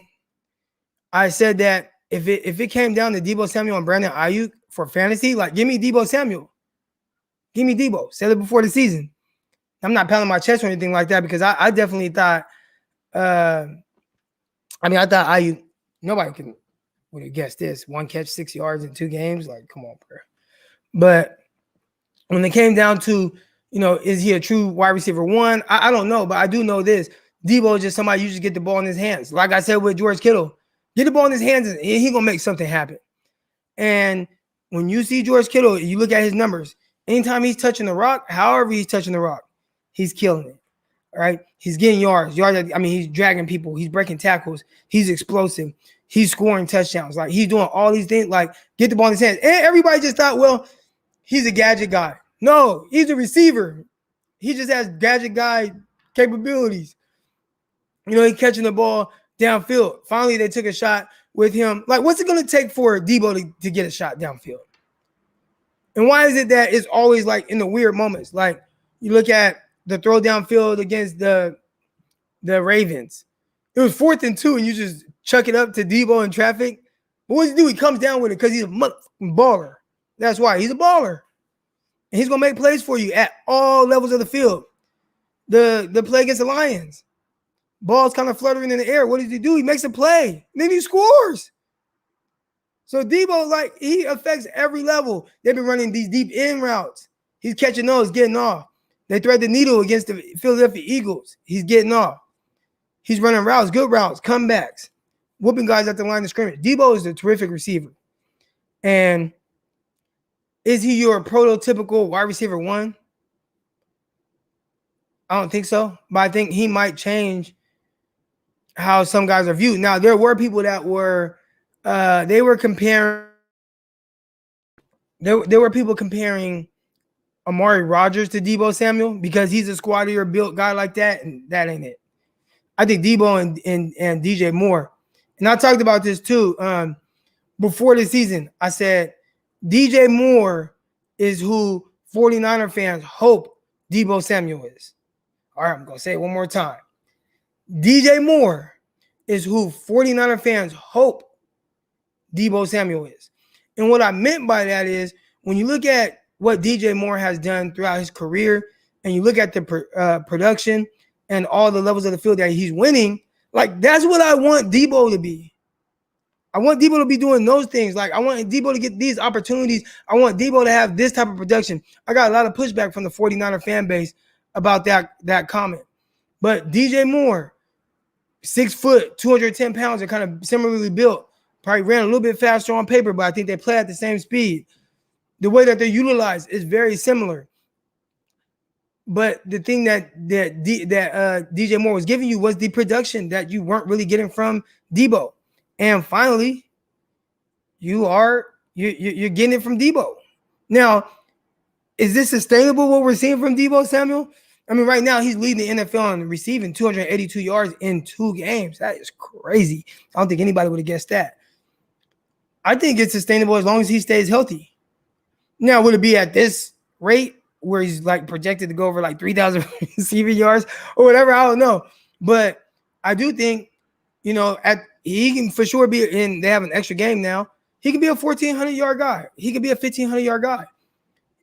Speaker 1: I said that if it came down to Deebo Samuel and Brandon Ayuk for fantasy, like give me Deebo Samuel. Give me Deebo. Said it before the season. I'm not pounding my chest or anything like that because I definitely thought, I thought Ayuk, nobody would have guessed this. 1 catch, 6 yards in 2 games. Like, come on, bro. But when it came down to, is he a true wide receiver 1? I don't know, but I do know this. Deebo is just somebody you just get the ball in his hands. Like I said with George Kittle, get the ball in his hands and he's going to make something happen. And when you see George Kittle, you look at his numbers. Anytime he's touching the rock, however he's touching the rock, he's killing it. All right? He's getting yards. He's dragging people. He's breaking tackles. He's explosive. He's scoring touchdowns. Like, he's doing all these things. Like, get the ball in his hands. And everybody just thought, well, he's a gadget guy. No, he's a receiver. He just has gadget guy capabilities. He's catching the ball downfield. Finally, they took a shot with him. Like, what's it going to take for Deebo to get a shot downfield? And why is it that it's always like in the weird moments? Like, you look at the throw downfield against the Ravens. It was 4th and 2, and you just chuck it up to Deebo in traffic. But what does he do? He comes down with it because he's a motherfucking baller. That's why. He's a baller. And he's going to make plays for you at all levels of the field. The play against the Lions. Ball's kind of fluttering in the air. What does he do? He makes a play. And then he scores. So Deebo, he affects every level. They've been running these deep in routes. He's catching those, getting off. They thread the needle against the Philadelphia Eagles. He's getting off. He's running routes, good routes, comebacks, whooping guys at the line of scrimmage. Deebo is a terrific receiver. And is he your prototypical wide receiver 1? I don't think so. But I think he might change how some guys are viewed. Now, there were people that were they were comparing. There were people comparing Amari Rodgers to Deebo Samuel because he's a squattier built guy like that, and that ain't it. I think Deebo and DJ Moore, and I talked about this too before the season. I said DJ Moore is who 49er fans hope Deebo Samuel is. All right, I'm going to say it one more time. DJ Moore is who 49er fans hope Deebo Samuel is. And what I meant by that is when you look at what DJ Moore has done throughout his career and you look at the production and all the levels of the field that he's winning, like that's what I want Deebo to be. I want Deebo to be doing those things. Like I want Deebo to get these opportunities. I want Deebo to have this type of production. I got a lot of pushback from the 49er fan base about that comment. But DJ Moore, 6 foot, 210 pounds, are kind of similarly built. Probably ran a little bit faster on paper, but I think they play at the same speed. The way that they're utilized is very similar. But the thing that DJ Moore was giving you was the production that you weren't really getting from Deebo. And finally, you're getting it from Deebo. Now, is this sustainable what we're seeing from Deebo Samuel? I mean, right now he's leading the NFL in receiving 282 yards in 2 games. That is crazy. I don't think anybody would have guessed that. I think it's sustainable as long as he stays healthy. Now, would it be at this rate where he's like projected to go over like 3,000 receiving yards or whatever? I don't know. But I do think, he can for sure be in. They have an extra game now. He can be a 1,400-yard guy. He could be a 1,500-yard guy.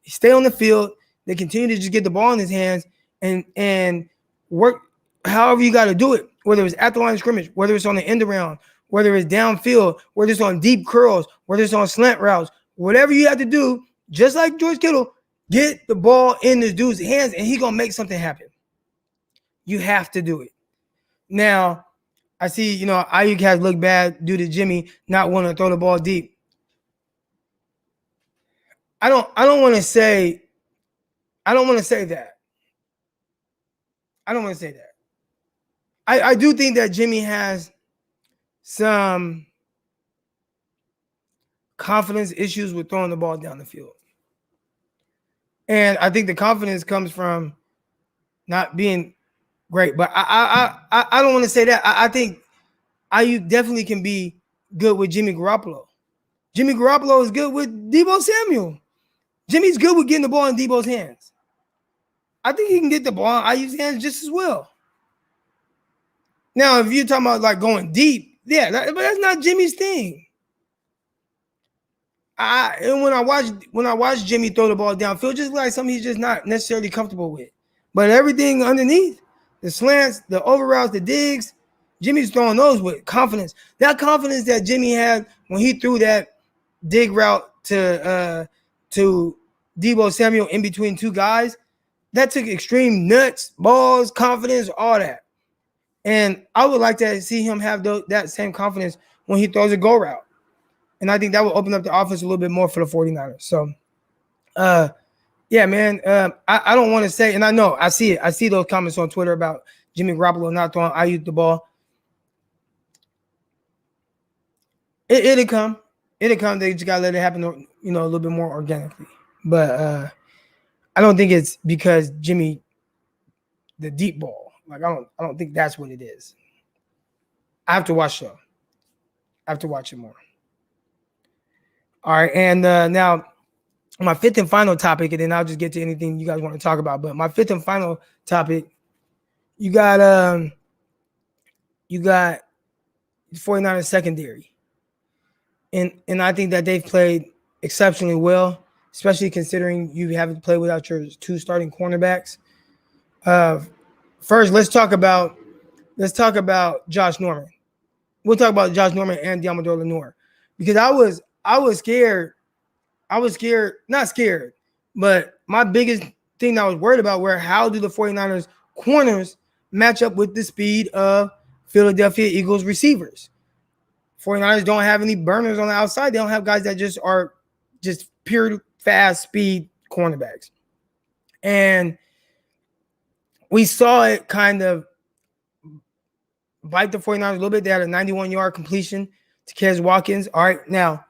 Speaker 1: Stay on the field. They continue to just get the ball in his hands and work however you got to do it, whether it's at the line of scrimmage, whether it's on the end around, whether it's downfield, whether it's on deep curls, whether it's on slant routes, whatever you have to do, just like George Kittle, get the ball in this dude's hands and he's going to make something happen. You have to do it. Now, I see, Ayuk has looked bad due to Jimmy not wanting to throw the ball deep. I don't want to say that. I don't want to say that. I do think that Jimmy has some confidence issues with throwing the ball down the field. And I think the confidence comes from not being great. But I don't want to say that. I think Ayuk definitely can be good with Jimmy Garoppolo. Jimmy Garoppolo is good with Deebo Samuel. Jimmy's good with getting the ball in Deebo's hands. I think he can get the ball in Ayuk's hands just as well. Now, if you're talking about like going deep, but that's not Jimmy's thing. And when I watch Jimmy throw the ball downfield, just like something he's just not necessarily comfortable with. But everything underneath, the slants, the over routes, the digs, Jimmy's throwing those with confidence. That confidence that Jimmy had when he threw that dig route to Deebo Samuel in between 2 guys, that took extreme nuts, balls, confidence, all that. And I would like to see him have that same confidence when he throws a go route. And I think that will open up the offense a little bit more for the 49ers. So, yeah, man, I don't want to say, and I know, I see it. I see those comments on Twitter about Jimmy Garoppolo not throwing Ayuk the ball. It'll come. They just got to let it happen, a little bit more organically. But I don't think it's because Jimmy, the deep ball. Like, I don't think that's what it is. I have to watch though. I have to watch it more. All right, and now my 5th and final topic, and then I'll just get to anything you guys want to talk about. But my 5th and final topic, you got the 49ers secondary. And I think that they've played exceptionally well, especially considering you haven't played without your 2 starting cornerbacks. First, let's talk about Josh Norman. We'll talk about Josh Norman and Damiko Ryan because I was scared. Not scared, but my biggest thing that I was worried about were how do the 49ers corners match up with the speed of Philadelphia Eagles receivers. 49ers don't have any burners on the outside. They don't have guys that just are just pure fast speed cornerbacks. And we saw it kind of bite the 49ers a little bit. They had a 91-yard completion to Watkins. All right, now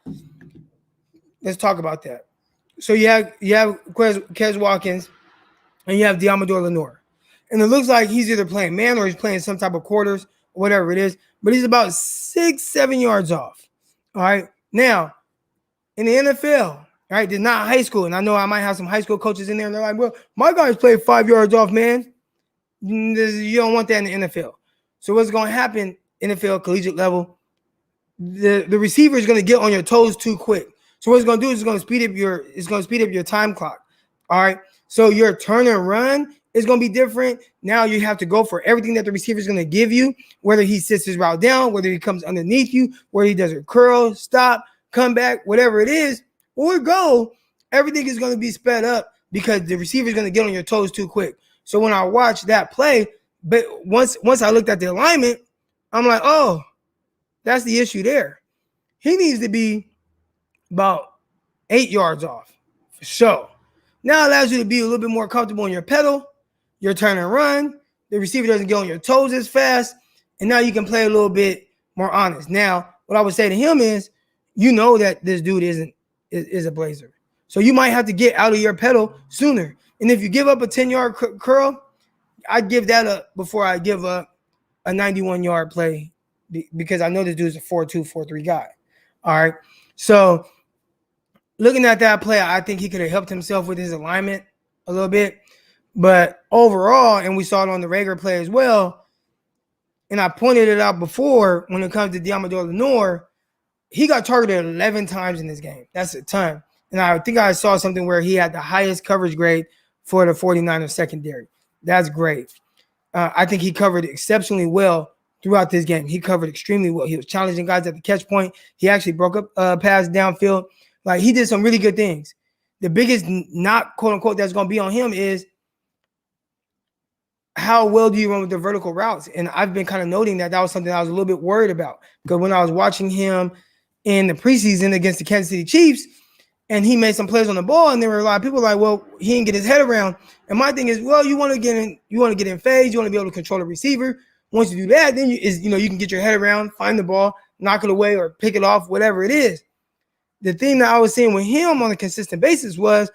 Speaker 1: let's talk about that. So you have Kes Watkins and you have Damiko Ryan. And it looks like he's either playing man or he's playing some type of quarters, or whatever it is. But he's about 6-7 yards off. All right. Now, in the NFL, all right, they're not high school. And I know I might have some high school coaches in there, and they're like, well, my guys play 5 yards off, man. You don't want that in the NFL. So what's going to happen, NFL collegiate level, the receiver is going to get on your toes too quick. So what it's going to do is it's going to speed up your time clock. All right. So your turn and run is going to be different. Now you have to go for everything that the receiver is going to give you, whether he sits his route down, whether he comes underneath you, whether he does a curl, stop, come back, whatever it is, or go, everything is going to be sped up because the receiver is going to get on your toes too quick. So when I watched that play, but once I looked at the alignment, I'm like, oh, that's the issue there. He needs to be about 8 yards off for sure. Now it allows you to be a little bit more comfortable in your pedal, your turn and run. The receiver doesn't get on your toes as fast, and now you can play a little bit more honest. Now, what I would say to him is, you know that this dude is a blazer, so you might have to get out of your pedal sooner. And if you give up a 10-yard curl, I'd give that up before I give up a 91-yard play because I know this dude's a 4.2, 4.3 guy. All right, so looking at that play, I think he could have helped himself with his alignment a little bit. But overall, and we saw it on the regular play as well, and I pointed it out before when it comes to Demeco Ryan, he got targeted 11 times in this game. That's a ton. And I think I saw something where he had the highest coverage grade for the 49ers secondary. That's great. I think he covered exceptionally well throughout this game. He covered extremely well. He was challenging guys at the catch point. He actually broke up pass downfield. Like, he did some really good things. The biggest knock, quote unquote, that's going to be on him is how well do you run with the vertical routes? And I've been kind of noting that was something I was a little bit worried about, because when I was watching him in the preseason against the Kansas City Chiefs, and he made some plays on the ball, and there were a lot of people like, well, he didn't get his head around. And my thing is, well, you want to get in phase, you want to be able to control the receiver. Once you do that, then you can get your head around, find the ball, knock it away, or pick it off, whatever it is. The thing that I was seeing with him on a consistent basis was,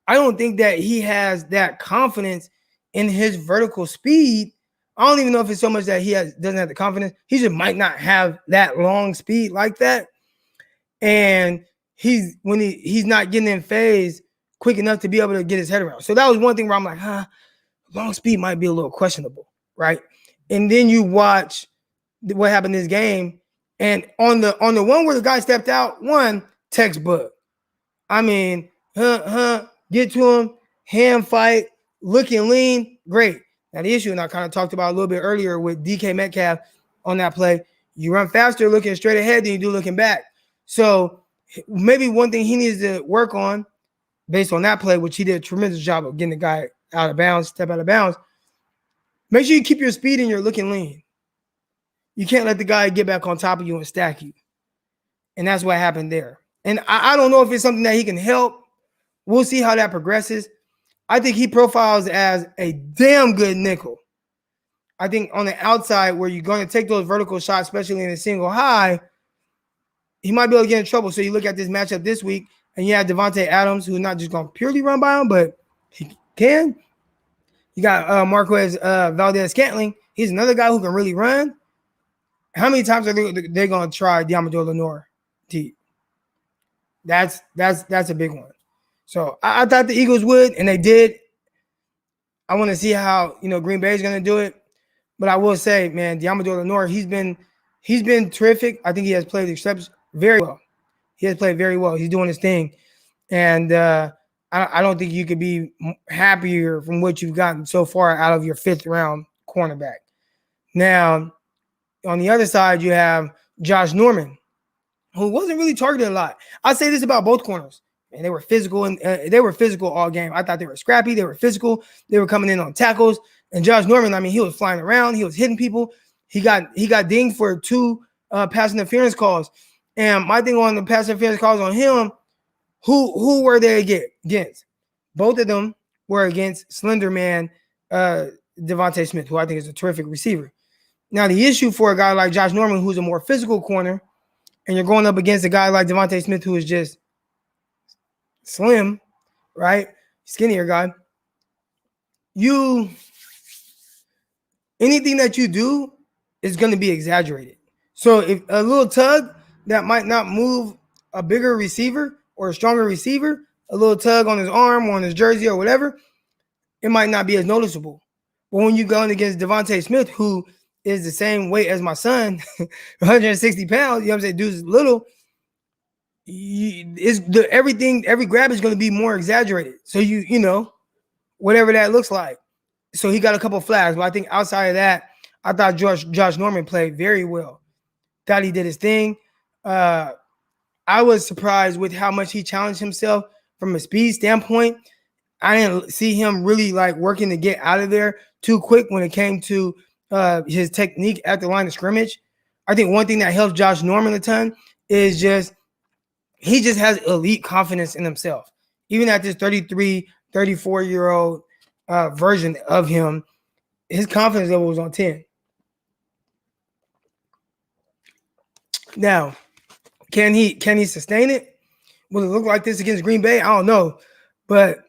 Speaker 1: I don't think that he has that confidence in his vertical speed. I don't even know if it's so much that he doesn't have the confidence. He just might not have that long speed like that. And he's not getting in phase quick enough to be able to get his head around. So that was one thing where I'm like, long speed might be a little questionable, right? And then you watch what happened in this game, and on the one where the guy stepped out, textbook. I mean, get to him, hand fight, looking lean, great. Now the issue, and I kind of talked about a little bit earlier with DK Metcalf on that play, you run faster looking straight ahead than you do looking back. So maybe one thing he needs to work on based on that play, which he did a tremendous job of getting the guy out of bounds, step out of bounds. Make sure you keep your speed and you're looking lean. You can't let the guy get back on top of you and stack you. And that's what happened there. And I don't know if it's something that he can help. We'll see how that progresses. I think he profiles as a damn good nickel. I think on the outside where you're going to take those vertical shots, especially in a single high, he might be able to get in trouble. So you look at this matchup this week, and you have Devontae Adams, who's not just going to purely run by him, but he can. You got Marquez Valdez-Scantling. He's another guy who can really run. How many times are they going to try Demeco Ryan deep? That's a big one. So I thought the Eagles would, and they did. I want to see how Green Bay is going to do it. But I will say, man, Demeco Ryan, he's been terrific. I think he has played very well. He has played very well. He's doing his thing. And I don't think you could be happier from what you've gotten so far out of your 5th round cornerback. Now, on the other side, you have Josh Norman, who wasn't really targeted a lot. I say this about both corners. And they were physical, and they were physical all game. I thought they were scrappy. They were physical. They were coming in on tackles. And Josh Norman, I mean, he was flying around. He was hitting people. He got dinged for 2 pass interference calls. And my thing on the pass interference calls on him, who were they against? Both of them were against slender man Devontae Smith, who I think is a terrific receiver. Now, the issue for a guy like Josh Norman, who's a more physical corner, and you're going up against a guy like Devontae Smith, who is just slim, right? Skinnier guy. Anything that you do is going to be exaggerated. So if a little tug that might not move a bigger receiver or a stronger receiver, a little tug on his arm or on his jersey or whatever, it might not be as noticeable. But when you go against Devontae Smith, who is the same weight as my son, 160 pounds, you know what I'm saying, dude's little, every grab is going to be more exaggerated. So you know, whatever that looks like. So he got a couple flags, but I think outside of that, I thought Josh Norman played very well. Thought he did his thing. I was surprised with how much he challenged himself from a speed standpoint. I didn't see him really like working to get out of there too quick when it came to his technique at the line of scrimmage. I think one thing that helps Josh Norman a ton is he just has elite confidence in himself. Even at this 33, 34-year-old version of him, his confidence level was on 10. Now, can he sustain it? Will it look like this against Green Bay? I don't know. But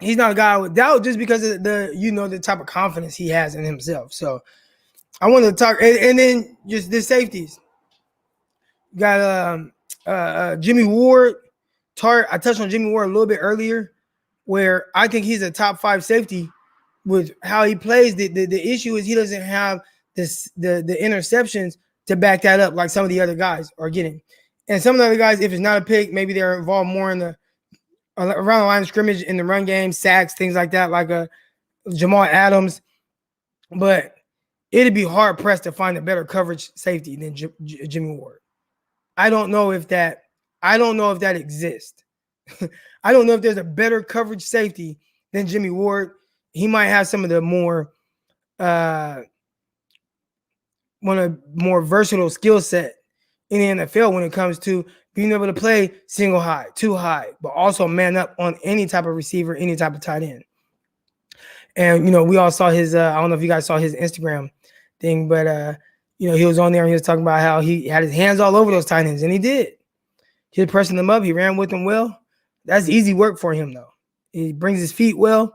Speaker 1: he's not a guy I would doubt just because of the type of confidence he has in himself. So I wanted to talk, and then just the safeties. You got Jimmy Ward, Tart. I touched on Jimmy Ward a little bit earlier, where I think he's a top 5 safety with how he plays. The issue is he doesn't have the interceptions to back that up like some of the other guys are getting. And some of the other guys, if it's not a pick, maybe they're involved more in around the line of scrimmage in the run game, sacks, things like that, like a Jamal Adams. But it'd be hard pressed to find a better coverage safety than Jimmy Ward. I don't know if that exists. I don't know if there's a better coverage safety than Jimmy Ward. He might have some of the more versatile skill set in the NFL when it comes to being able to play single high, two high, but also man up on any type of receiver, any type of tight end. And, we all saw his, I don't know if you guys saw his Instagram thing, but, he was on there and he was talking about how he had his hands all over those tight ends, and he did. He was pressing them up. He ran with them well. That's easy work for him, though. He brings his feet well.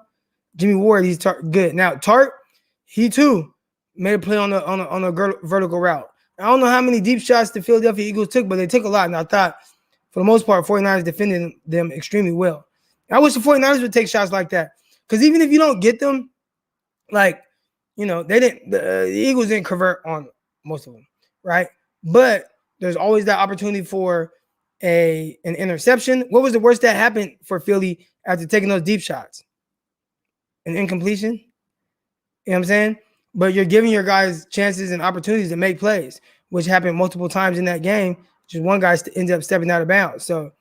Speaker 1: Jimmy Ward, he's good. Now, Tart, he too made a play on a vertical route. I don't know how many deep shots the Philadelphia Eagles took, but they took a lot. And I thought, for the most part, 49ers defended them extremely well. I wish the 49ers would take shots like that. Because even if you don't get them, the Eagles didn't convert on most of them, right? But there's always that opportunity for an interception. What was the worst that happened for Philly after taking those deep shots? An incompletion? You know what I'm saying? But you're giving your guys chances and opportunities to make plays, which happened multiple times in that game. Just one guy ended up stepping out of bounds. So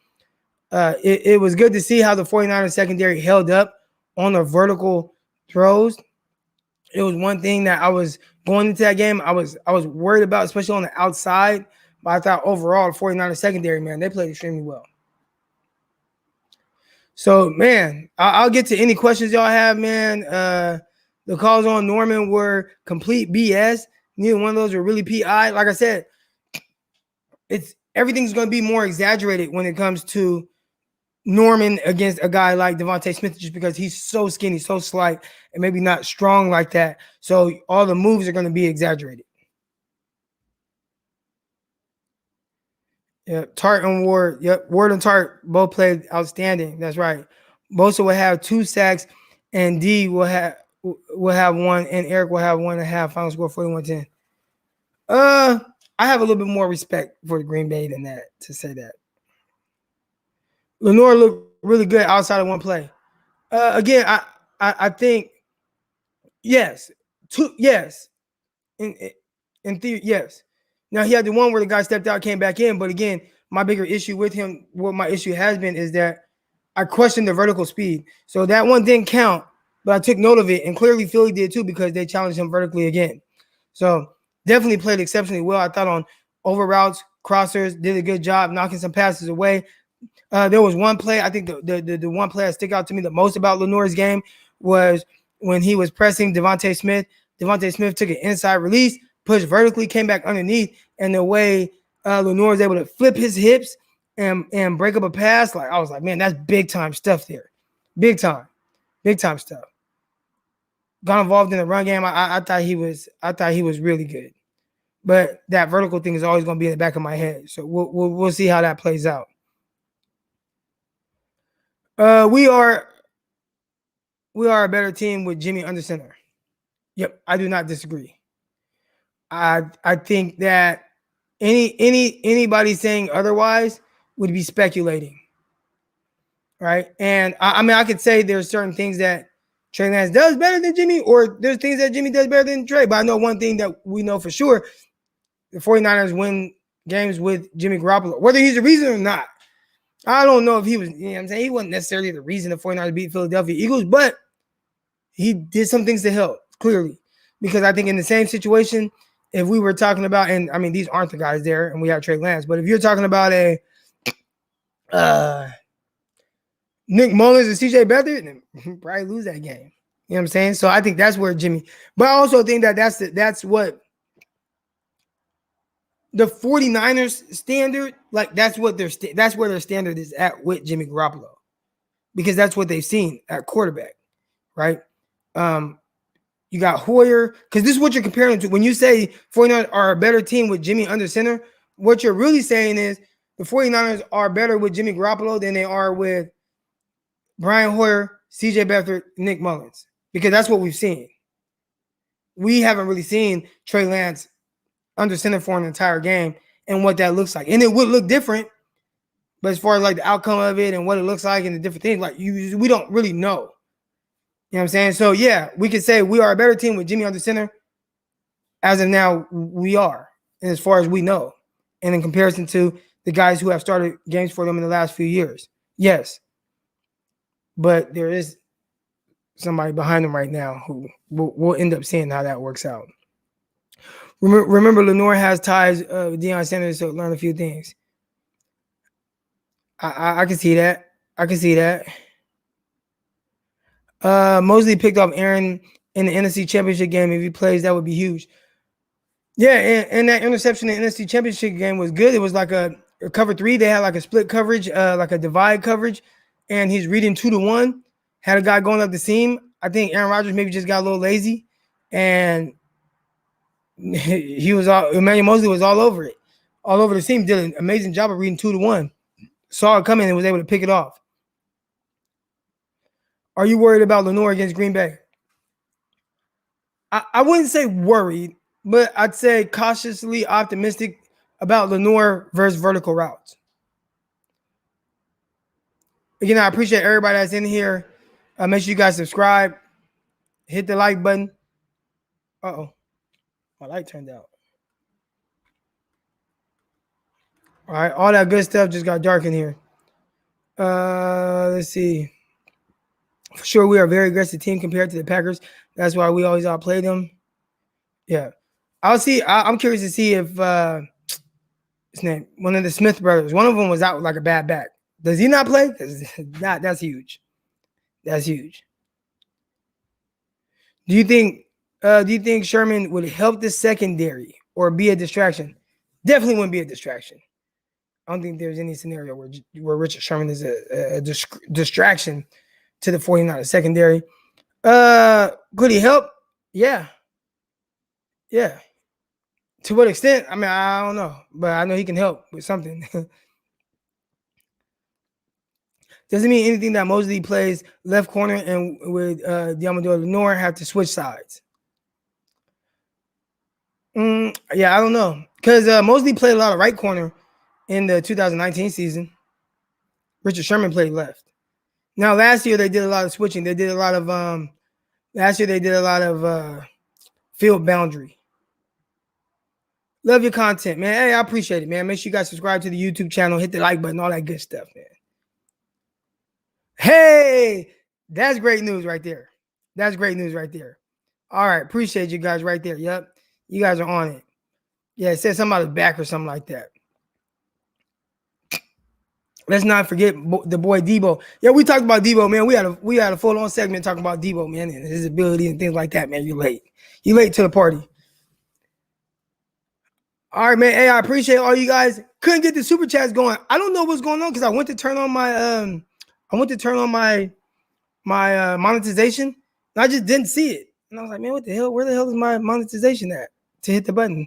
Speaker 1: it was good to see how the 49ers secondary held up on the vertical throws. It was one thing that I was going into that game, I was worried about, especially on the outside. But I thought overall, the 49ers secondary, man, they played extremely well. So, man, I'll get to any questions y'all have, man. The calls on Norman were complete BS. Neither one of those were really PI. Like I said, everything's going to be more exaggerated when it comes to Norman against a guy like Devontae Smith, just because he's so skinny, so slight, and maybe not strong like that. So all the moves are going to be exaggerated. Yeah, Tart and Ward. Yep, Ward and Tart both played outstanding. That's right. Bosa will have 2 sacks, and D will have 1, and Eric will have 1.5. Final score 41-10. I have a little bit more respect for the Green Bay than that to say that. Lenore looked really good outside of one play. Again, I think yes. Yes. In theory, yes. Now, he had the one where the guy stepped out, came back in. But again, my bigger issue with him, what my issue has been, is that I questioned the vertical speed. So that one didn't count, but I took note of it. And clearly Philly did too, because they challenged him vertically again. So definitely played exceptionally well. I thought on over routes, crossers, did a good job knocking some passes away. There was one play, I think the one play that stick out to me the most about Lenore's game was when he was pressing Devontae Smith. Devontae Smith took an inside release, pushed vertically, came back underneath, and the way Lenore was able to flip his hips and break up a pass, I was like, man, that's big time stuff there. Big time stuff. Got involved in the run game. I thought he was really good. But that vertical thing is always going to be in the back of my head. So we'll see how that plays out. We are a better team with Jimmy under center. Yep, I do not disagree. I think that anybody saying otherwise would be speculating, right? And I mean, I could say there's certain things that Trey Lance does better than Jimmy, or there's things that Jimmy does better than Trey. But I know one thing that we know for sure: the 49ers win games with Jimmy Garoppolo, whether he's the reason or not. I don't know if he was, you know what I'm saying? He wasn't necessarily the reason the 49ers beat Philadelphia Eagles, but he did some things to help, clearly. Because I think in the same situation, if we were talking about, and I mean, these aren't the guys there, and we have Trey Lance, but if you're talking about a Nick Mullins and CJ Beathard, then he'd probably lose that game. You know what I'm saying? So I think that's where Jimmy, but I also think that that's what the 49ers standard, like that's where their standard is at with Jimmy Garoppolo, because that's what they've seen at quarterback, right? You got Hoyer, because this is what you're comparing to. When you say 49ers are a better team with Jimmy under center, what you're really saying is the 49ers are better with Jimmy Garoppolo than they are with Brian Hoyer, CJ Beathard, Nick Mullins, because that's what we've seen. We haven't really seen Trey Lance under center for an entire game and what that looks like. And it would look different, but as far as like the outcome of it and what it looks like and the different things, like we don't really know. You know what I'm saying? So yeah, we could say we are a better team with Jimmy under center. As of now, we are, and as far as we know, and in comparison to the guys who have started games for them in the last few years. Yes. But there is somebody behind them right now who we'll end up seeing how that works out. Remember, Lenore has ties with Deion Sanders, so learn a few things. I can see that. I can see that. Mosley picked off Aaron in the NFC Championship game. If he plays, that would be huge. Yeah, and that interception in the NFC Championship game was good. It was like a cover 3. They had like a split coverage, like a divide coverage, and he's reading 2-1. Had a guy going up the seam. I think Aaron Rodgers maybe just got a little lazy, and Emmanuel Mosley was all over it, all over the seam. Did an amazing job of reading 2-1. Saw it coming and was able to pick it off. Are you worried about Lenore against Green Bay? I wouldn't say worried, but I'd say cautiously optimistic about Lenore versus vertical routes. Again, I appreciate everybody that's in here. Make sure you guys subscribe. Hit the like button. Uh-oh. My light turned out. All right. All that good stuff just got dark in here. Let's see. For sure, we are a very aggressive team compared to the Packers. That's why we always outplay them. Yeah. I'll see. I'm curious to see if his name, one of the Smith brothers, one of them was out with like a bad back. Does he not play? That's huge. That's huge. Do you think Sherman would help the secondary or be a distraction? Definitely wouldn't be a distraction. I don't think there's any scenario where Richard Sherman is a distraction to the 49ers secondary. Could he help? Yeah. Yeah. To what extent? I mean, I don't know, but I know he can help with something. Doesn't mean anything that Mosley plays left corner and with Diamador Lenore have to switch sides. Yeah, I don't know. Because Mosley played a lot of right corner in the 2019 season. Richard Sherman played left. Now, last year they did a lot of switching. They did a lot of field boundary. Love your content, man. Hey, I appreciate it, man. Make sure you guys subscribe to the YouTube channel, hit the like button, all that good stuff, man. Hey, that's great news right there. That's great news right there. All right, appreciate you guys right there. Yep, you guys are on it. Yeah, it said something about his back or something like that. Let's not forget the boy Deebo. Yeah, we talked about Deebo, man. We had a full-on segment talking about Deebo, man, and his ability and things like that, man. You're late. You're late to the party. All right, man. Hey, I appreciate all you guys. Couldn't get the super chats going. I don't know what's going on because I went to turn on my monetization, and I just didn't see it. And I was like, man, what the hell? Where the hell is my monetization at to hit the button?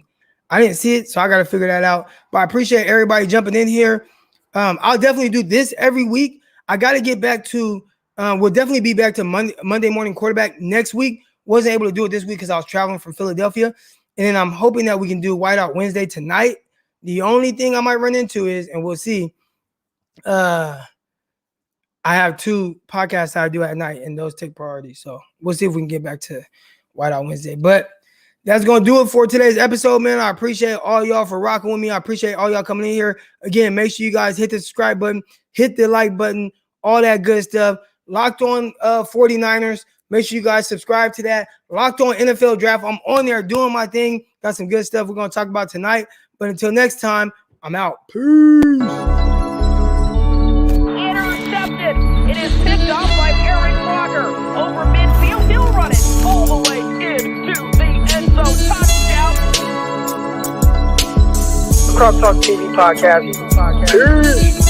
Speaker 1: I didn't see it, so I got to figure that out. But I appreciate everybody jumping in here. I'll definitely do this every week. I got to get back to we'll definitely be back to Monday morning quarterback next week. Wasn't able to do it this week because I was traveling from Philadelphia. And then I'm hoping that we can do Whiteout Wednesday tonight. The only thing I might run into is, and we'll see, I I have 2 podcasts that I do at night, and those take priority. So we'll see if we can get back to Whiteout Wednesday. But that's going to do it for today's episode, man. I appreciate all y'all for rocking with me. I appreciate all y'all coming in here. Again, make sure you guys hit the subscribe button, hit the like button, all that good stuff. Locked On 49ers. Make sure you guys subscribe to that. Locked On NFL Draft. I'm on there doing my thing. Got some good stuff we're going to talk about tonight. But until next time, I'm out. Peace.
Speaker 2: Intercepted. It is picked off by Aaron Crocker. Over midfield, he'll run it all the way into the end zone. Touchdown.
Speaker 1: Cross Talk TV podcast. Peace.